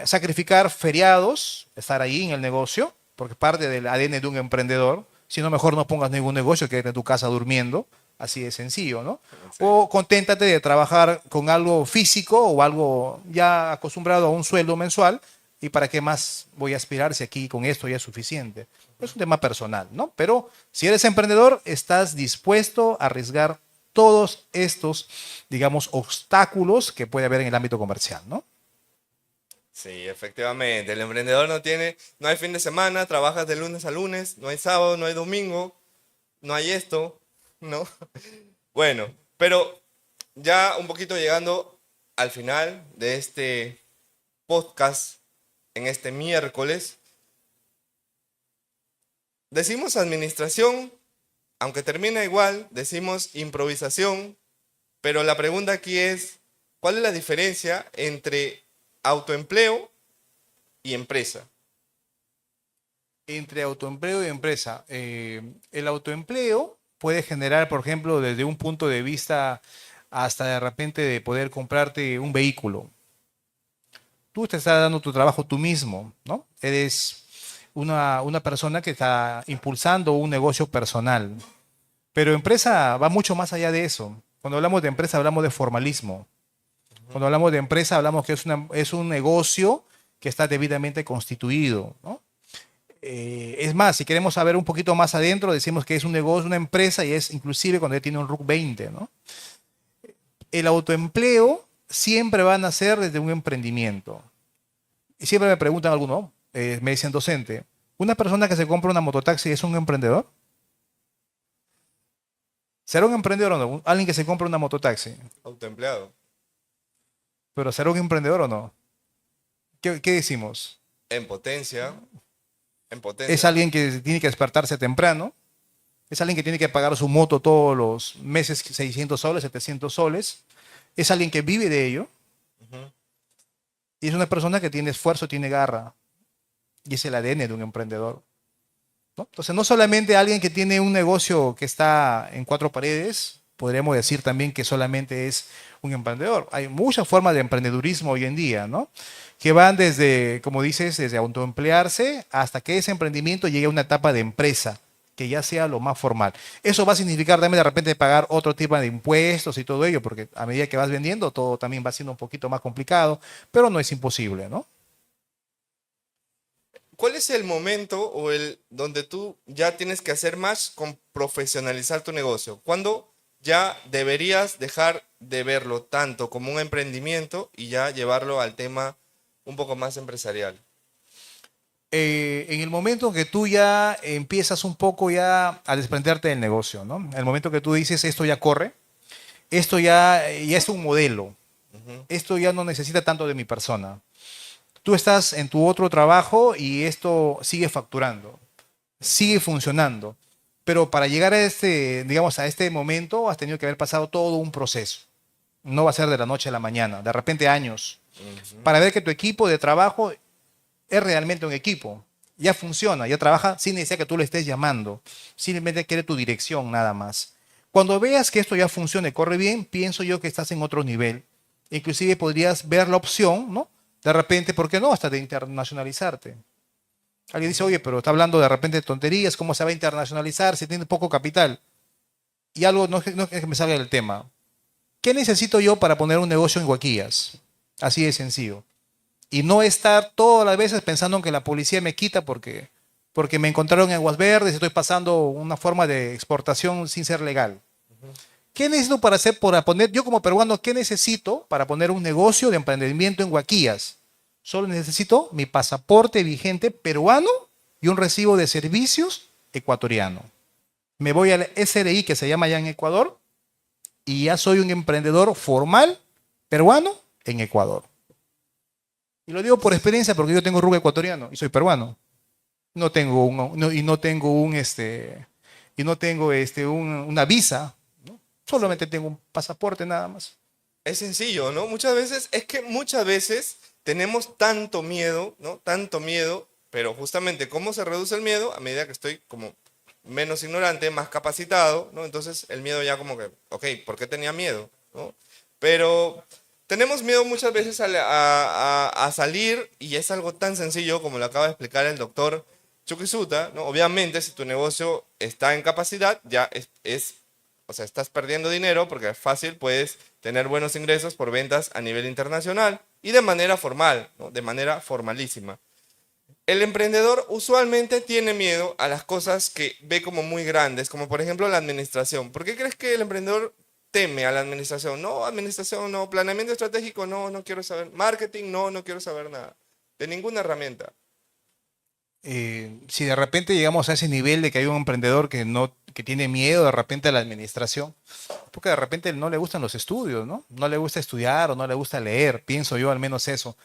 Sacrificar feriados, estar ahí en el negocio, porque parte del ADN de un emprendedor, si no mejor no pongas ningún negocio, quédate en tu casa durmiendo, así de sencillo, ¿no? Sí. O conténtate de trabajar con algo físico o algo ya acostumbrado a un sueldo mensual, y para qué más voy a aspirar si aquí con esto ya es suficiente. Es un tema personal, ¿no? Pero si eres emprendedor, estás dispuesto a arriesgar todos estos, digamos, obstáculos que puede haber en el ámbito comercial, ¿no? Sí, efectivamente. El emprendedor no hay fin de semana, trabajas de lunes a lunes, no hay sábado, no hay domingo, no hay esto, ¿no? Bueno, pero ya un poquito llegando al final de este podcast en este miércoles, decimos administración, aunque termina igual, decimos improvisación, pero la pregunta aquí es, ¿cuál es la diferencia entre autoempleo y empresa? Entre autoempleo y empresa. El autoempleo puede generar, por ejemplo, desde un punto de vista hasta de repente de poder comprarte un vehículo. Tú te estás dando tu trabajo tú mismo, ¿no? Eres una persona que está impulsando un negocio personal. Pero empresa va mucho más allá de eso. Cuando hablamos de empresa hablamos de formalismo. Cuando hablamos de empresa hablamos que es un negocio que está debidamente constituido, ¿no? Es más, si queremos saber un poquito más adentro, decimos que es un negocio, una empresa y es inclusive cuando ya tiene un RUC 20, ¿no? El autoempleo siempre va a nacer desde un emprendimiento. Y siempre me preguntan algunos, me dicen docente, ¿una persona que se compra una mototaxi es un emprendedor? ¿Será un emprendedor o no? Alguien que se compra una mototaxi. Autoempleado. ¿Pero será un emprendedor o no? ¿Qué decimos? En potencia. En Es potencia. alguien que tiene que despertarse temprano, es alguien que tiene que pagar su moto todos los meses 600 soles, 700 soles, es alguien que vive de ello, Y es una persona que tiene esfuerzo, tiene garra. Y es el ADN de un emprendedor, ¿no? Entonces, no solamente alguien que tiene un negocio que está en cuatro paredes, podríamos decir también que solamente es un emprendedor. Hay muchas formas de emprendedurismo hoy en día, ¿no? Que van desde, como dices, desde autoemplearse hasta que ese emprendimiento llegue a una etapa de empresa, que ya sea lo más formal. Eso va a significar también de repente pagar otro tipo de impuestos y todo ello, porque a medida que vas vendiendo, todo también va siendo un poquito más complicado, pero no es imposible, ¿no? ¿Cuál es el momento o el donde tú ya tienes que hacer más con profesionalizar tu negocio? ¿Cuándo ya deberías dejar de verlo tanto como un emprendimiento y ya llevarlo al tema un poco más empresarial? En el momento que tú ya empiezas un poco ya a desprenderte del negocio, ¿no? En el momento que tú dices, esto ya corre, esto ya es un modelo, Ujú. esto ya no necesita tanto de mi persona. Tú estás en tu otro trabajo y esto sigue facturando, sigue funcionando, pero para llegar a este, digamos, a este momento has tenido que haber pasado todo un proceso. No va a ser de la noche a la mañana, de repente años, Ujú. para ver que tu equipo de trabajo es realmente un equipo. Ya funciona, ya trabaja sin necesidad que tú le estés llamando. Simplemente quiere tu dirección nada más. Cuando veas que esto ya funciona y corre bien, pienso yo que estás en otro nivel. Inclusive podrías ver la opción, ¿no? De repente, ¿por qué no? Hasta de internacionalizarte. Alguien dice, oye, pero está hablando de repente de tonterías, ¿cómo se va a internacionalizar si tiene poco capital? Y algo, no es que me salga del tema. ¿Qué necesito yo para poner un negocio en Guaquillas? Así de sencillo. Y no estar todas las veces pensando en que la policía me quita porque me encontraron en aguas verdes y estoy pasando una forma de exportación sin ser legal. ¿Qué necesito para hacer, para poner, yo como peruano, qué necesito para poner un negocio de emprendimiento en Guaquillas? Solo necesito mi pasaporte vigente peruano y un recibo de servicios ecuatoriano. Me voy al SRI que se llama ya en Ecuador y ya soy un emprendedor formal peruano en Ecuador. Y lo digo por experiencia porque yo tengo rubio ecuatoriano y soy peruano. No tengo y no tengo una visa, ¿no? Sí. Solamente tengo un pasaporte nada más. Es sencillo, ¿no? Muchas veces tenemos tanto miedo, ¿no? Tanto miedo, pero justamente cómo se reduce el miedo a medida que estoy como menos ignorante, más capacitado, ¿no? Entonces el miedo ya como que, ok, ¿por qué tenía miedo? ¿No? Pero tenemos miedo muchas veces a salir y es algo tan sencillo como lo acaba de explicar el doctor Chukisuta, ¿no? Obviamente si tu negocio está en capacidad, ya o sea, estás perdiendo dinero porque es fácil, puedes tener buenos ingresos por ventas a nivel internacional y de manera formal, ¿no? De manera formalísima. El emprendedor usualmente tiene miedo a las cosas que ve como muy grandes, como por ejemplo la administración. ¿Por qué crees que el emprendedor teme a la administración, no, planeamiento estratégico, no, no quiero saber, marketing, no, no quiero saber nada, de ninguna herramienta? Si de repente llegamos a ese nivel de que hay un emprendedor que no, que tiene miedo de repente a la administración, porque de repente no le gustan los estudios, ¿no? No le gusta estudiar o no le gusta leer, pienso yo al menos eso.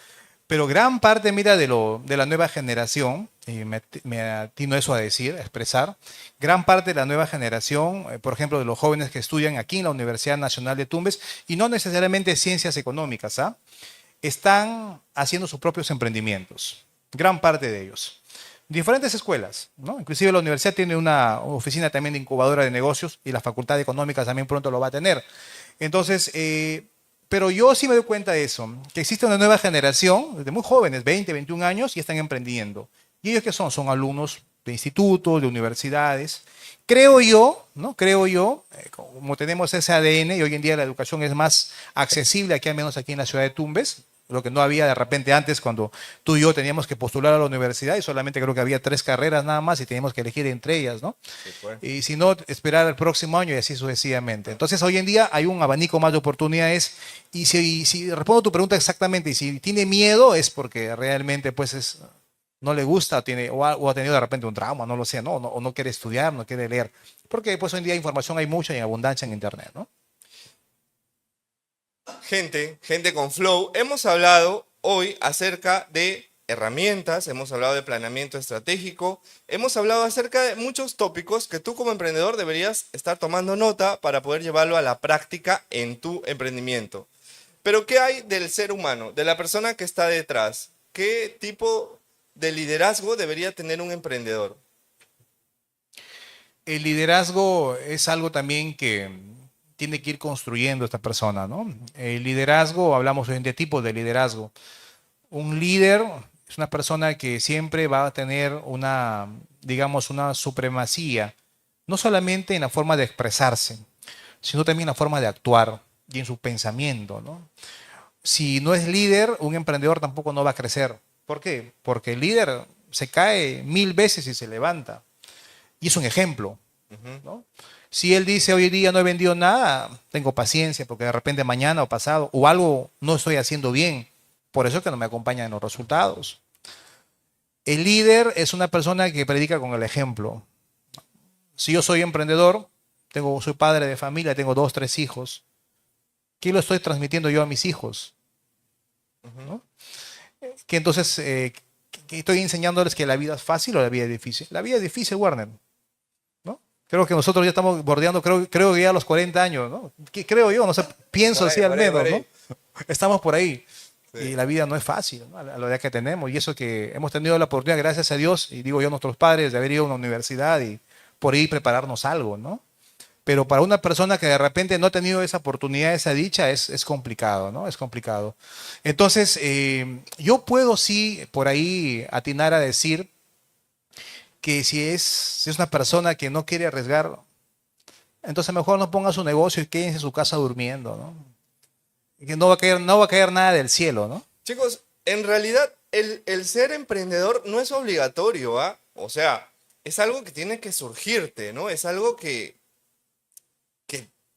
Pero gran parte, mira, de la nueva generación, y me atino eso a decir, a expresar, gran parte de la nueva generación, por ejemplo, de los jóvenes que estudian aquí en la Universidad Nacional de Tumbes, y no necesariamente ciencias económicas, ¿ah? Están haciendo sus propios emprendimientos, gran parte de ellos. Diferentes escuelas, ¿no? Inclusive la universidad tiene una oficina también de incubadora de negocios y la Facultad de Económicas también pronto lo va a tener. Entonces, pero yo sí me doy cuenta de eso, que existe una nueva generación, desde muy jóvenes, 20, 21 años, y están emprendiendo. ¿Y ellos qué son? Son alumnos de institutos, de universidades. Creo yo, ¿no? Creo yo, como tenemos ese ADN y hoy en día la educación es más accesible aquí, al menos aquí en la ciudad de Tumbes, lo que no había de repente antes cuando tú y yo teníamos que postular a la universidad y solamente creo que había 3 carreras nada más y teníamos que elegir entre ellas, ¿no? Sí, pues. Y si no, esperar el próximo año y así sucesivamente. Entonces, hoy en día hay un abanico más de oportunidades y si respondo tu pregunta exactamente, y si tiene miedo es porque realmente pues no le gusta o ha tenido de repente un trauma, no lo sé, ¿no? O no quiere estudiar, no quiere leer. Porque pues hoy en día información hay mucha y en abundancia en Internet, ¿no? Gente con flow, hemos hablado hoy acerca de herramientas, hemos hablado de planeamiento estratégico, hemos hablado acerca de muchos tópicos que tú como emprendedor deberías estar tomando nota para poder llevarlo a la práctica en tu emprendimiento. Pero ¿qué hay del ser humano, de la persona que está detrás? ¿Qué tipo de liderazgo debería tener un emprendedor? El liderazgo es algo también que tiene que ir construyendo esta persona, ¿no? El liderazgo, hablamos hoy en día de tipos de liderazgo. Un líder es una persona que siempre va a tener una, digamos, una supremacía, no solamente en la forma de expresarse, sino también en la forma de actuar y en su pensamiento, ¿no? Si no es líder, un emprendedor tampoco no va a crecer. ¿Por qué? Porque el líder se cae 1000 veces y se levanta. Y es un ejemplo, Ujú. ¿no? Si él dice hoy día no he vendido nada, tengo paciencia porque de repente mañana o pasado o algo no estoy haciendo bien. Por eso es que no me acompañan en los resultados. El líder es una persona que predica con el ejemplo. Si yo soy emprendedor, soy padre de familia, tengo 2, 3 hijos, ¿qué lo estoy transmitiendo yo a mis hijos? Ujú. ¿No? Que entonces que estoy enseñándoles que la vida es fácil o la vida es difícil. La vida es difícil, Warner, ¿no? Creo que nosotros ya estamos bordeando, creo que ya a los 40 años, ¿no? Creo yo, no sé, pienso así al Por ahí, por menos, ¿no? ahí. Estamos por ahí. Y Sí. la vida no es fácil, ¿no? A la edad que tenemos. Y eso que hemos tenido la oportunidad, gracias a Dios, y digo yo a nuestros padres, de haber ido a una universidad y por ahí prepararnos algo, ¿no? Pero para una persona que de repente no ha tenido esa oportunidad, esa dicha, es complicado, ¿no? Es complicado. Entonces, yo puedo sí por ahí atinar a decir que si es una persona que no quiere arriesgar, entonces mejor no ponga su negocio y quédense en su casa durmiendo, ¿no? Que no va a caer nada del cielo, ¿no? Chicos, en realidad el ser emprendedor no es obligatorio, ¿ah? O sea, es algo que tiene que surgirte, ¿no? Es algo que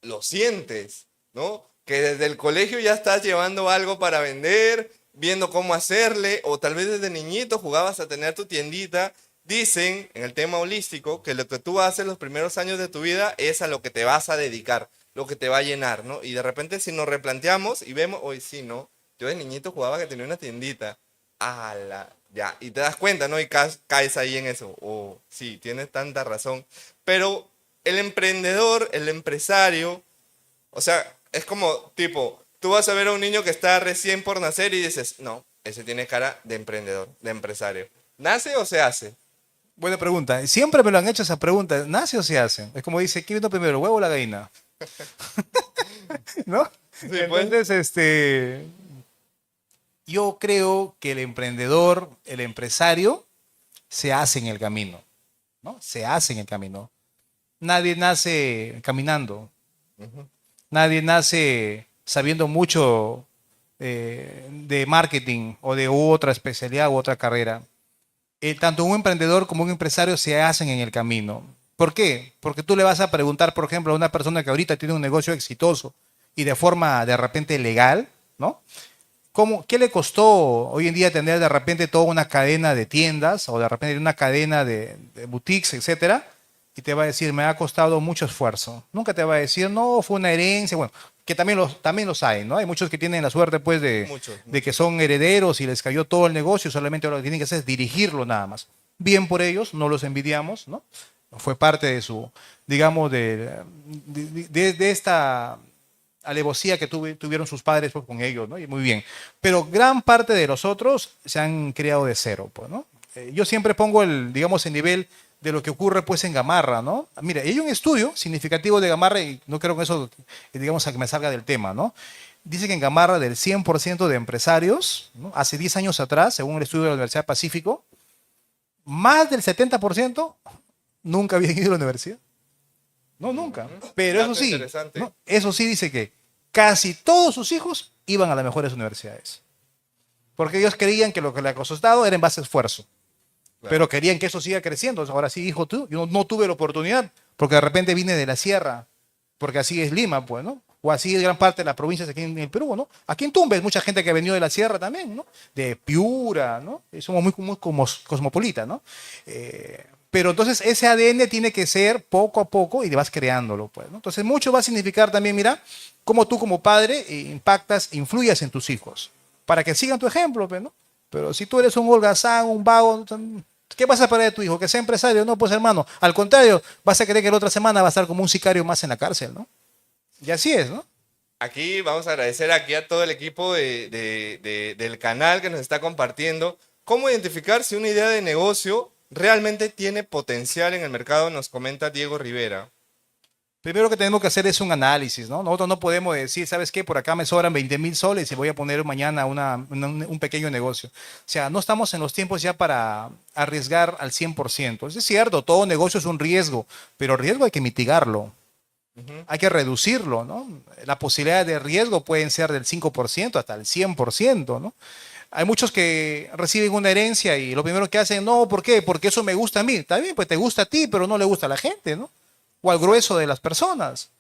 lo sientes, ¿no? Que desde el colegio ya estás llevando algo para vender, viendo cómo hacerle, o tal vez desde niñito jugabas a tener tu tiendita. Dicen en el tema holístico que lo que tú haces los primeros años de tu vida es a lo que te vas a dedicar, lo que te va a llenar, ¿no? Y de repente si nos replanteamos y vemos, hoy sí, ¿no? Yo de niñito jugaba que tenía una tiendita. ¡Hala! Ya, y te das cuenta, ¿no? Y caes ahí en eso. Oh, sí, tienes tanta razón. Pero el emprendedor, el empresario, o sea, es como tipo, tú vas a ver a un niño que está recién por nacer y dices, no, ese tiene cara de emprendedor, de empresario. ¿Nace o se hace? Buena pregunta. Siempre me lo han hecho esa pregunta. ¿Nace o se hace? Es como dice, ¿qué vino primero, el huevo o la gallina? ¿No? Sí, pues. Entonces, yo creo que el emprendedor, el empresario, se hace en el camino, ¿no? Se hace en el camino. Nadie nace caminando. Ujú. Nadie nace sabiendo mucho de marketing o de otra especialidad u otra carrera. Tanto un emprendedor como un empresario se hacen en el camino. ¿Por qué? Porque tú le vas a preguntar, por ejemplo, a una persona que ahorita tiene un negocio exitoso y de forma de repente legal, ¿no? ¿Qué le costó hoy en día tener de repente toda una cadena de tiendas o de repente una cadena de boutiques, etcétera? Y te va a decir, me ha costado mucho esfuerzo. Nunca te va a decir, no, fue una herencia. Bueno, que también los hay, ¿no? Hay muchos que tienen la suerte, pues, Muchos, de que muchos. son herederos y les cayó todo el negocio, solamente lo que tienen que hacer es dirigirlo nada más. Bien por ellos, no los envidiamos, ¿no? Fue parte de su, digamos, de esta alevosía que tuvieron sus padres pues, con ellos, ¿no? Y muy bien. Pero gran parte de los otros se han criado de cero, pues, ¿no? Yo siempre pongo digamos, el nivel de lo que ocurre pues en Gamarra, ¿no? Mira, hay un estudio significativo de Gamarra y no creo que eso, digamos, a que me salga del tema, ¿no? Dice que en Gamarra del 100% de empresarios, ¿no? Hace 10 años atrás, según el estudio de la Universidad Pacífico, más del 70% nunca habían ido a la universidad. No, nunca. Pero eso Dato sí, interesante. ¿no? Eso sí dice que casi todos sus hijos iban a las mejores universidades. Porque ellos creían que lo que le ha costado era en base a esfuerzo. Claro. Pero querían que eso siga creciendo. Ahora sí, hijo, tú, yo no tuve la oportunidad, porque de repente vine de la sierra, porque así es Lima, pues, ¿no? O así es gran parte de las provincias aquí en el Perú, ¿no? Aquí en Tumbes, mucha gente que ha venido de la sierra también, ¿no? De Piura, ¿no? Somos muy cosmopolitas, ¿no? Pero entonces ese ADN tiene que ser poco a poco y vas creándolo, pues, ¿no? Entonces mucho va a significar también, mira, cómo tú como padre impactas, influyas en tus hijos, para que sigan tu ejemplo, pues, ¿no? Pero si tú eres un holgazán, un vago, ¿qué vas a esperar de tu hijo? ¿Que sea empresario? No, pues hermano, al contrario, vas a creer que la otra semana va a estar como un sicario más en la cárcel, ¿no? Y así es, ¿no? aquí vamos a agradecer aquí a todo el equipo del canal que nos está compartiendo. ¿Cómo identificar si una idea de negocio realmente tiene potencial en el mercado? Nos comenta Diego Rivera. Primero que tenemos que hacer es un análisis, ¿no? Nosotros no podemos decir, ¿sabes qué? Por acá me sobran 20.000 soles y voy a poner mañana un pequeño negocio. O sea, no estamos en los tiempos ya para arriesgar al 100%. Es cierto, todo negocio es un riesgo, pero el riesgo hay que mitigarlo. Hay que reducirlo, ¿no? La posibilidad de riesgo pueden ser del 5% hasta el 100%, ¿no? Hay muchos que reciben una herencia y lo primero que hacen, no, ¿por qué? Porque eso me gusta a mí. Está bien, pues te gusta a ti, pero no le gusta a la gente, ¿no? O al grueso de las personas.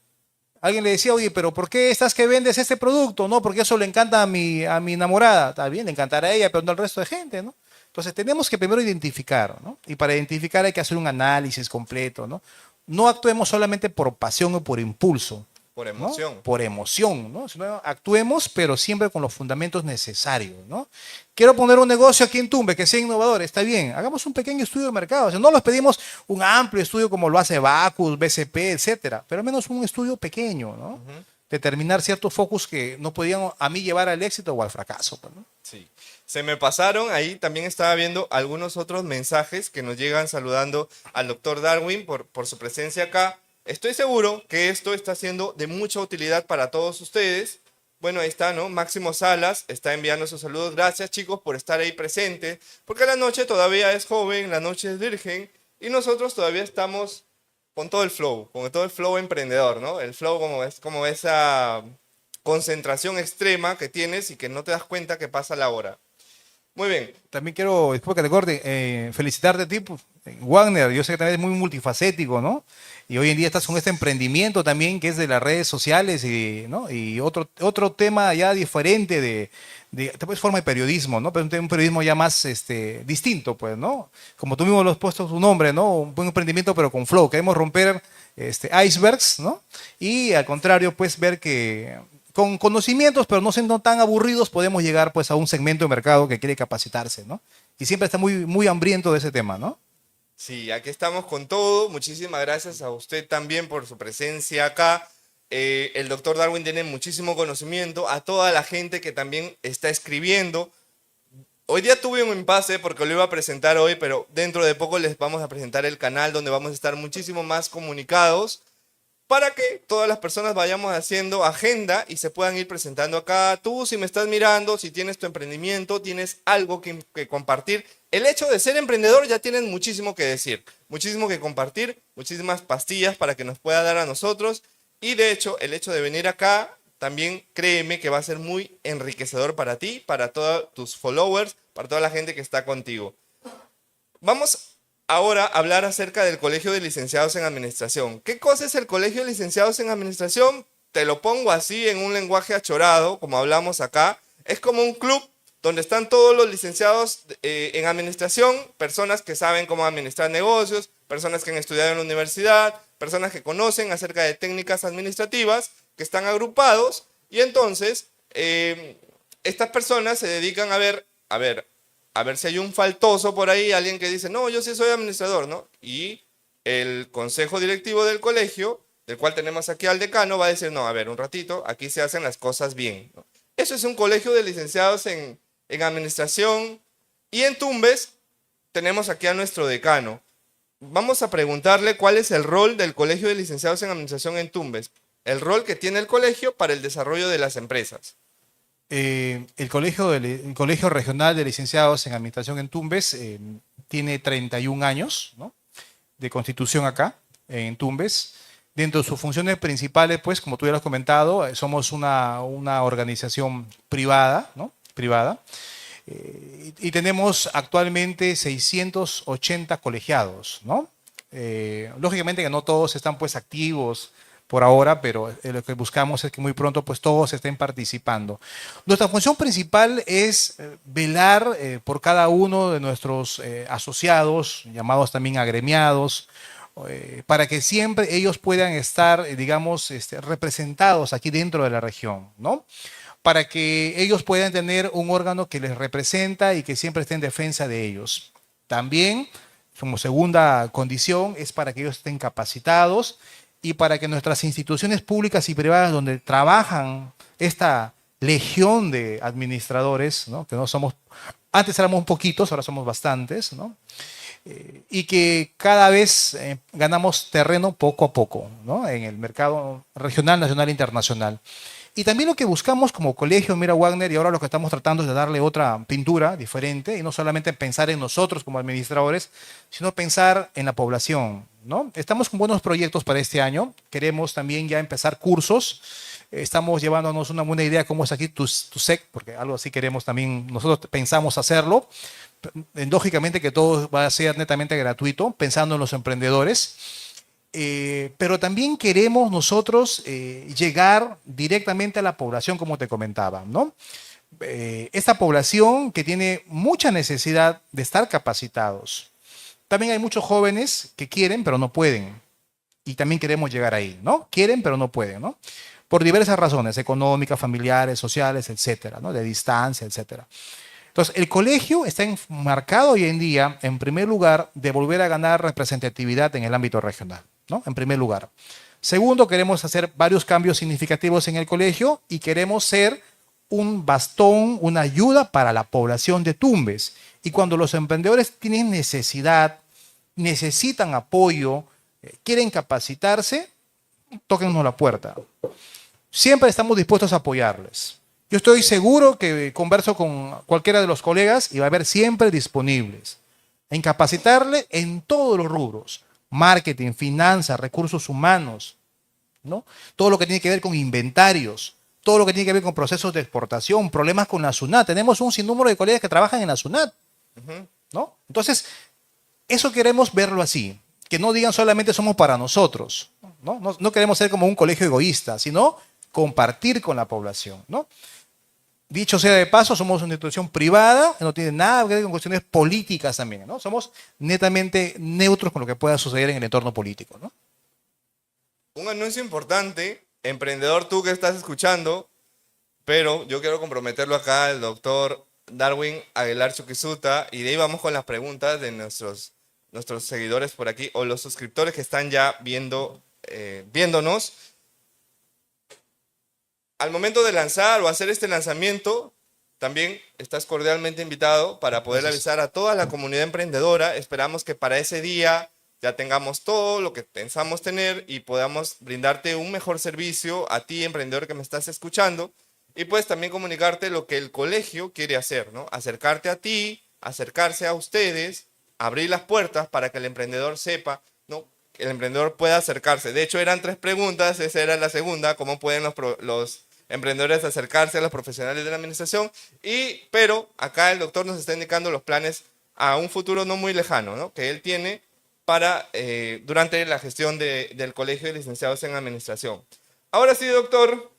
Alguien le decía, oye, pero ¿por qué estás que vendes este producto? No, porque eso le encanta a mi enamorada. Está bien, le encantará a ella, pero no al resto de gente, ¿no? Entonces tenemos que primero identificar, ¿no? Y para identificar hay que hacer un análisis completo, ¿no? No actuemos solamente por pasión o por impulso. Por ¿No? emoción. Por emoción, ¿no? Sino actuemos, pero siempre con los fundamentos necesarios, ¿no? Quiero poner un negocio aquí en Tumbes que sea innovador, está bien, hagamos un pequeño estudio de mercado. O sea, no les pedimos un amplio estudio como lo hace Bacus, BCP, etcétera, pero al menos un estudio pequeño, ¿no? Determinar ciertos focos que no podían a mí llevar al éxito o al fracaso, pues, ¿no? Sí. Se me pasaron, ahí también estaba viendo algunos otros mensajes que nos llegan saludando al doctor Darwin por su presencia acá. Estoy seguro que esto está siendo de mucha utilidad para todos ustedes. Bueno, ahí está, ¿no? Máximo Salas está enviando sus saludos. Gracias, chicos, por estar ahí presentes, porque la noche todavía es joven, la noche es virgen, y nosotros todavía estamos con todo el flow emprendedor, ¿no? El flow como esa concentración extrema que tienes y que no te das cuenta que pasa la hora. Muy bien. También quiero, después que te corte, felicitarte a ti, pues, Wagner. Yo sé que también es muy multifacético, ¿no? Y hoy en día estás con este emprendimiento también que es de las redes sociales y, ¿no? Y otro tema ya diferente pues, forma de periodismo, ¿no? Pero un periodismo ya más distinto, pues, ¿no? Como tú mismo lo has puesto tu nombre, ¿no? Un buen emprendimiento pero con flow. Queremos romper icebergs, ¿no? Y al contrario, pues ver que con conocimientos, pero no siendo tan aburridos, podemos llegar pues a un segmento de mercado que quiere capacitarse, ¿no? Y siempre está muy, muy hambriento de ese tema, ¿no? Sí, aquí estamos con todo. Muchísimas gracias a usted también por su presencia acá. El doctor Darwin tiene muchísimo conocimiento. A toda la gente que también está escribiendo. Hoy día tuve un impasse porque lo iba a presentar hoy, pero dentro de poco les vamos a presentar el canal donde vamos a estar muchísimo más comunicados para que todas las personas vayamos haciendo agenda y se puedan ir presentando acá. Tú, si me estás mirando, si tienes tu emprendimiento, tienes algo que compartir. El hecho de ser emprendedor ya tienes muchísimo que decir, muchísimo que compartir, muchísimas pastillas para que nos pueda dar a nosotros. Y de hecho, el hecho de venir acá, también créeme que va a ser muy enriquecedor para ti, para todos tus followers, para toda la gente que está contigo. Vamos ahora a hablar acerca del Colegio de Licenciados en Administración. ¿Qué cosa es el Colegio de Licenciados en Administración? Te lo pongo así en un lenguaje achorado, como hablamos acá. Es como un club donde están todos los licenciados en administración, personas que saben cómo administrar negocios, personas que han estudiado en la universidad, personas que conocen acerca de técnicas administrativas, que están agrupados, y entonces estas personas se dedican a ver si hay un faltoso por ahí, alguien que dice, no, yo sí soy administrador, ¿no? Y el consejo directivo del colegio, del cual tenemos aquí al decano, va a decir, no, a ver, un ratito, aquí se hacen las cosas bien, ¿no? Eso es un colegio de licenciados en administración. Y en Tumbes tenemos aquí a nuestro decano. Vamos a preguntarle cuál es el rol del Colegio de Licenciados en Administración en Tumbes, el rol que tiene el colegio para el desarrollo de las empresas. El Colegio Regional de Licenciados en Administración en Tumbes tiene 31 años, ¿no? De constitución acá, en Tumbes. Dentro de sus funciones principales, pues, como tú ya lo has comentado, somos una organización privada, ¿no? Privada. Y tenemos actualmente 680 colegiados, ¿no? Lógicamente que no todos están pues activos por ahora, pero lo que buscamos es que muy pronto pues todos estén participando. Nuestra función principal es velar por cada uno de nuestros asociados, llamados también agremiados, para que siempre ellos puedan estar, digamos, representados aquí dentro de la región, ¿no? Para que ellos puedan tener un órgano que les representa y que siempre esté en defensa de ellos. También, como segunda condición, es para que ellos estén capacitados y para que nuestras instituciones públicas y privadas donde trabajan esta legión de administradores, ¿no? Que no somos, antes éramos un poquitos, ahora somos bastantes, ¿no? Y que cada vez ganamos terreno poco a poco, ¿no? En el mercado regional, nacional e internacional. Y también lo que buscamos como colegio Mira Wagner, y ahora lo que estamos tratando es de darle otra pintura diferente, y no solamente pensar en nosotros como administradores, sino pensar en la población, ¿no? Estamos con buenos proyectos para este año, queremos también ya empezar cursos, estamos llevándonos una buena idea cómo es aquí TUSEC, porque algo así queremos también, nosotros pensamos hacerlo, lógicamente que todo va a ser netamente gratuito, pensando en los emprendedores. Pero también queremos nosotros llegar directamente a la población, como te comentaba, ¿no? Esta población que tiene mucha necesidad de estar capacitados. También hay muchos jóvenes que quieren, pero no pueden. Y también queremos llegar ahí, ¿no? Quieren, pero no pueden, ¿no? Por diversas razones, económicas, familiares, sociales, etcétera, ¿no? De distancia, etcétera. Entonces, el colegio está enmarcado hoy en día, en primer lugar, de volver a ganar representatividad en el ámbito regional, ¿no? En primer lugar. Segundo, queremos hacer varios cambios significativos en el colegio y queremos ser un bastón, una ayuda para la población de Tumbes. Y cuando los emprendedores tienen necesidad, necesitan apoyo, quieren capacitarse, tóquennos la puerta. Siempre estamos dispuestos a apoyarles. Yo estoy seguro que converso con cualquiera de los colegas y va a haber siempre disponibles en capacitarle en todos los rubros. Marketing, finanzas, recursos humanos, ¿no? Todo lo que tiene que ver con inventarios, todo lo que tiene que ver con procesos de exportación, problemas con la SUNAT. Tenemos un sinnúmero de colegas que trabajan en la SUNAT, ¿no? Entonces, eso queremos verlo así, que no digan solamente somos para nosotros, ¿no? No queremos ser como un colegio egoísta, sino compartir con la población, ¿no? Dicho sea de paso, somos una institución privada, no tiene nada que ver con cuestiones políticas también, ¿no? Somos netamente neutros con lo que pueda suceder en el entorno político, ¿no? Un anuncio importante, emprendedor tú que estás escuchando, pero yo quiero comprometerlo acá al doctor Darwin Aguilar Chuquisuta, y de ahí vamos con las preguntas de nuestros seguidores por aquí, o los suscriptores que están ya viéndonos. Al momento de lanzar o hacer este lanzamiento, también estás cordialmente invitado para poder avisar a toda la comunidad emprendedora. Esperamos que para ese día ya tengamos todo lo que pensamos tener y podamos brindarte un mejor servicio a ti, emprendedor que me estás escuchando, y pues también comunicarte lo que el colegio quiere hacer, ¿no? Acercarte a ti, acercarse a ustedes, abrir las puertas para que el emprendedor sepa, ¿no? Que el emprendedor pueda acercarse. De hecho, eran 3 preguntas, esa era la segunda: ¿cómo pueden los emprendedores acercarse a los profesionales de la administración? Pero acá el doctor nos está indicando los planes a un futuro no muy lejano, ¿no? Que él tiene para durante la gestión del Colegio de Licenciados en Administración. Ahora sí, doctor,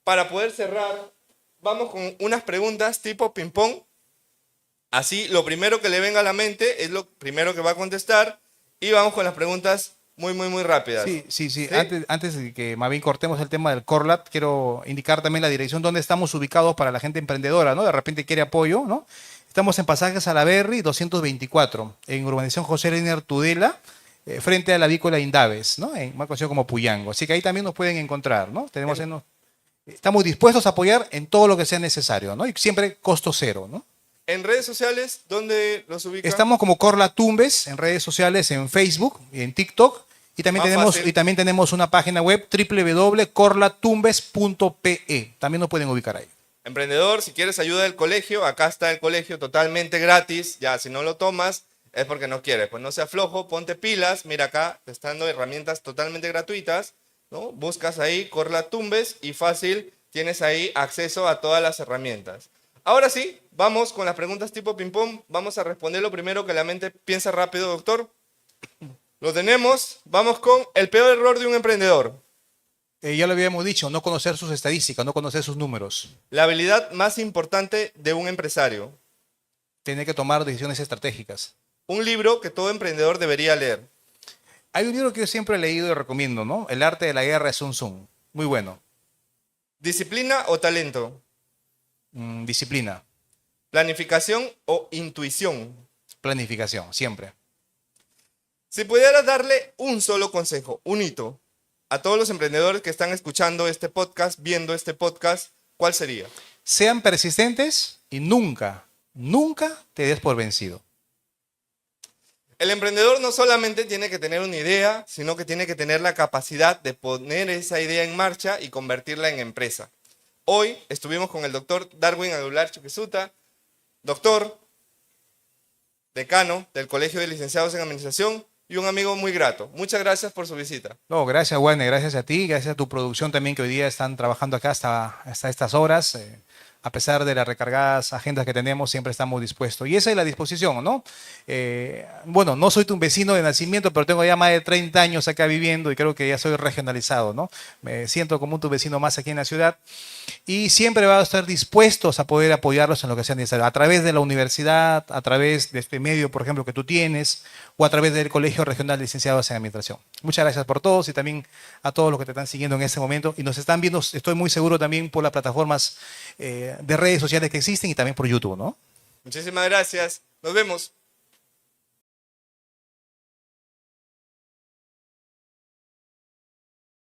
para poder cerrar, vamos con unas preguntas tipo ping-pong. Así, lo primero que le venga a la mente es lo primero que va a contestar, y vamos con las preguntas muy rápidas. Sí. Antes de que más bien cortemos el tema del Corlat, quiero indicar también la dirección donde estamos ubicados para la gente emprendedora, ¿no? De repente quiere apoyo, ¿no? Estamos en Pasaje Salaberry 224, en urbanización José Leiner Tudela, frente a la avícola Indaves, ¿no? Más conocido como Puyango. Así que ahí también nos pueden encontrar, ¿no? Estamos dispuestos a apoyar en todo lo que sea necesario, ¿no? Y siempre costo cero, ¿no? En redes sociales, ¿dónde los ubican? Estamos como Corlat Tumbes en redes sociales, en Facebook y en TikTok. Y también tenemos una página web www.corlatumbes.pe. También nos pueden ubicar ahí. Emprendedor, si quieres ayuda del colegio, acá está el colegio totalmente gratis. Ya, si no lo tomas, es porque no quieres. Pues no sea flojo, ponte pilas. Mira acá, te están dando herramientas totalmente gratuitas, ¿no? Buscas ahí Corlat Tumbes y fácil tienes ahí acceso a todas las herramientas. Ahora sí, vamos con las preguntas tipo ping-pong. Vamos a responder lo primero que la mente piensa rápido, doctor. Lo tenemos. Vamos con el peor error de un emprendedor. Ya lo habíamos dicho, no conocer sus estadísticas, no conocer sus números. La habilidad más importante de un empresario. Tiene que tomar decisiones estratégicas. Un libro que todo emprendedor debería leer. Hay un libro que yo siempre he leído y recomiendo, ¿no? El arte de la guerra de Sun Tzu. Muy bueno. ¿Disciplina o talento? Disciplina. ¿Planificación o intuición? Planificación, siempre. Si pudieras darle un solo consejo, un hito, a todos los emprendedores que están escuchando este podcast, viendo este podcast, ¿cuál sería? Sean persistentes y nunca, nunca te des por vencido. El emprendedor no solamente tiene que tener una idea, sino que tiene que tener la capacidad de poner esa idea en marcha y convertirla en empresa. Hoy estuvimos con el doctor Darwin Aguilar Chuquesuta, doctor, decano del Colegio de Licenciados en Administración y un amigo muy grato. Muchas gracias por su visita. No, gracias, Juan, gracias a ti, gracias a tu producción también que hoy día están trabajando acá hasta estas horas. A pesar de las recargadas agendas que tenemos, siempre estamos dispuestos. Y esa es la disposición, ¿no? Bueno, no soy tu vecino de nacimiento, pero tengo ya más de 30 años acá viviendo y creo que ya soy regionalizado, ¿no? Me siento como tu vecino más aquí en la ciudad. Y siempre vamos a estar dispuestos a poder apoyarlos en lo que sea necesario, a través de la universidad, a través de este medio, por ejemplo, que tú tienes, o a través del Colegio Regional de Licenciados en Administración. Muchas gracias por todos y también a todos los que te están siguiendo en este momento y nos están viendo, estoy muy seguro también por las plataformas de redes sociales que existen y también por YouTube, ¿no? Muchísimas gracias. Nos vemos.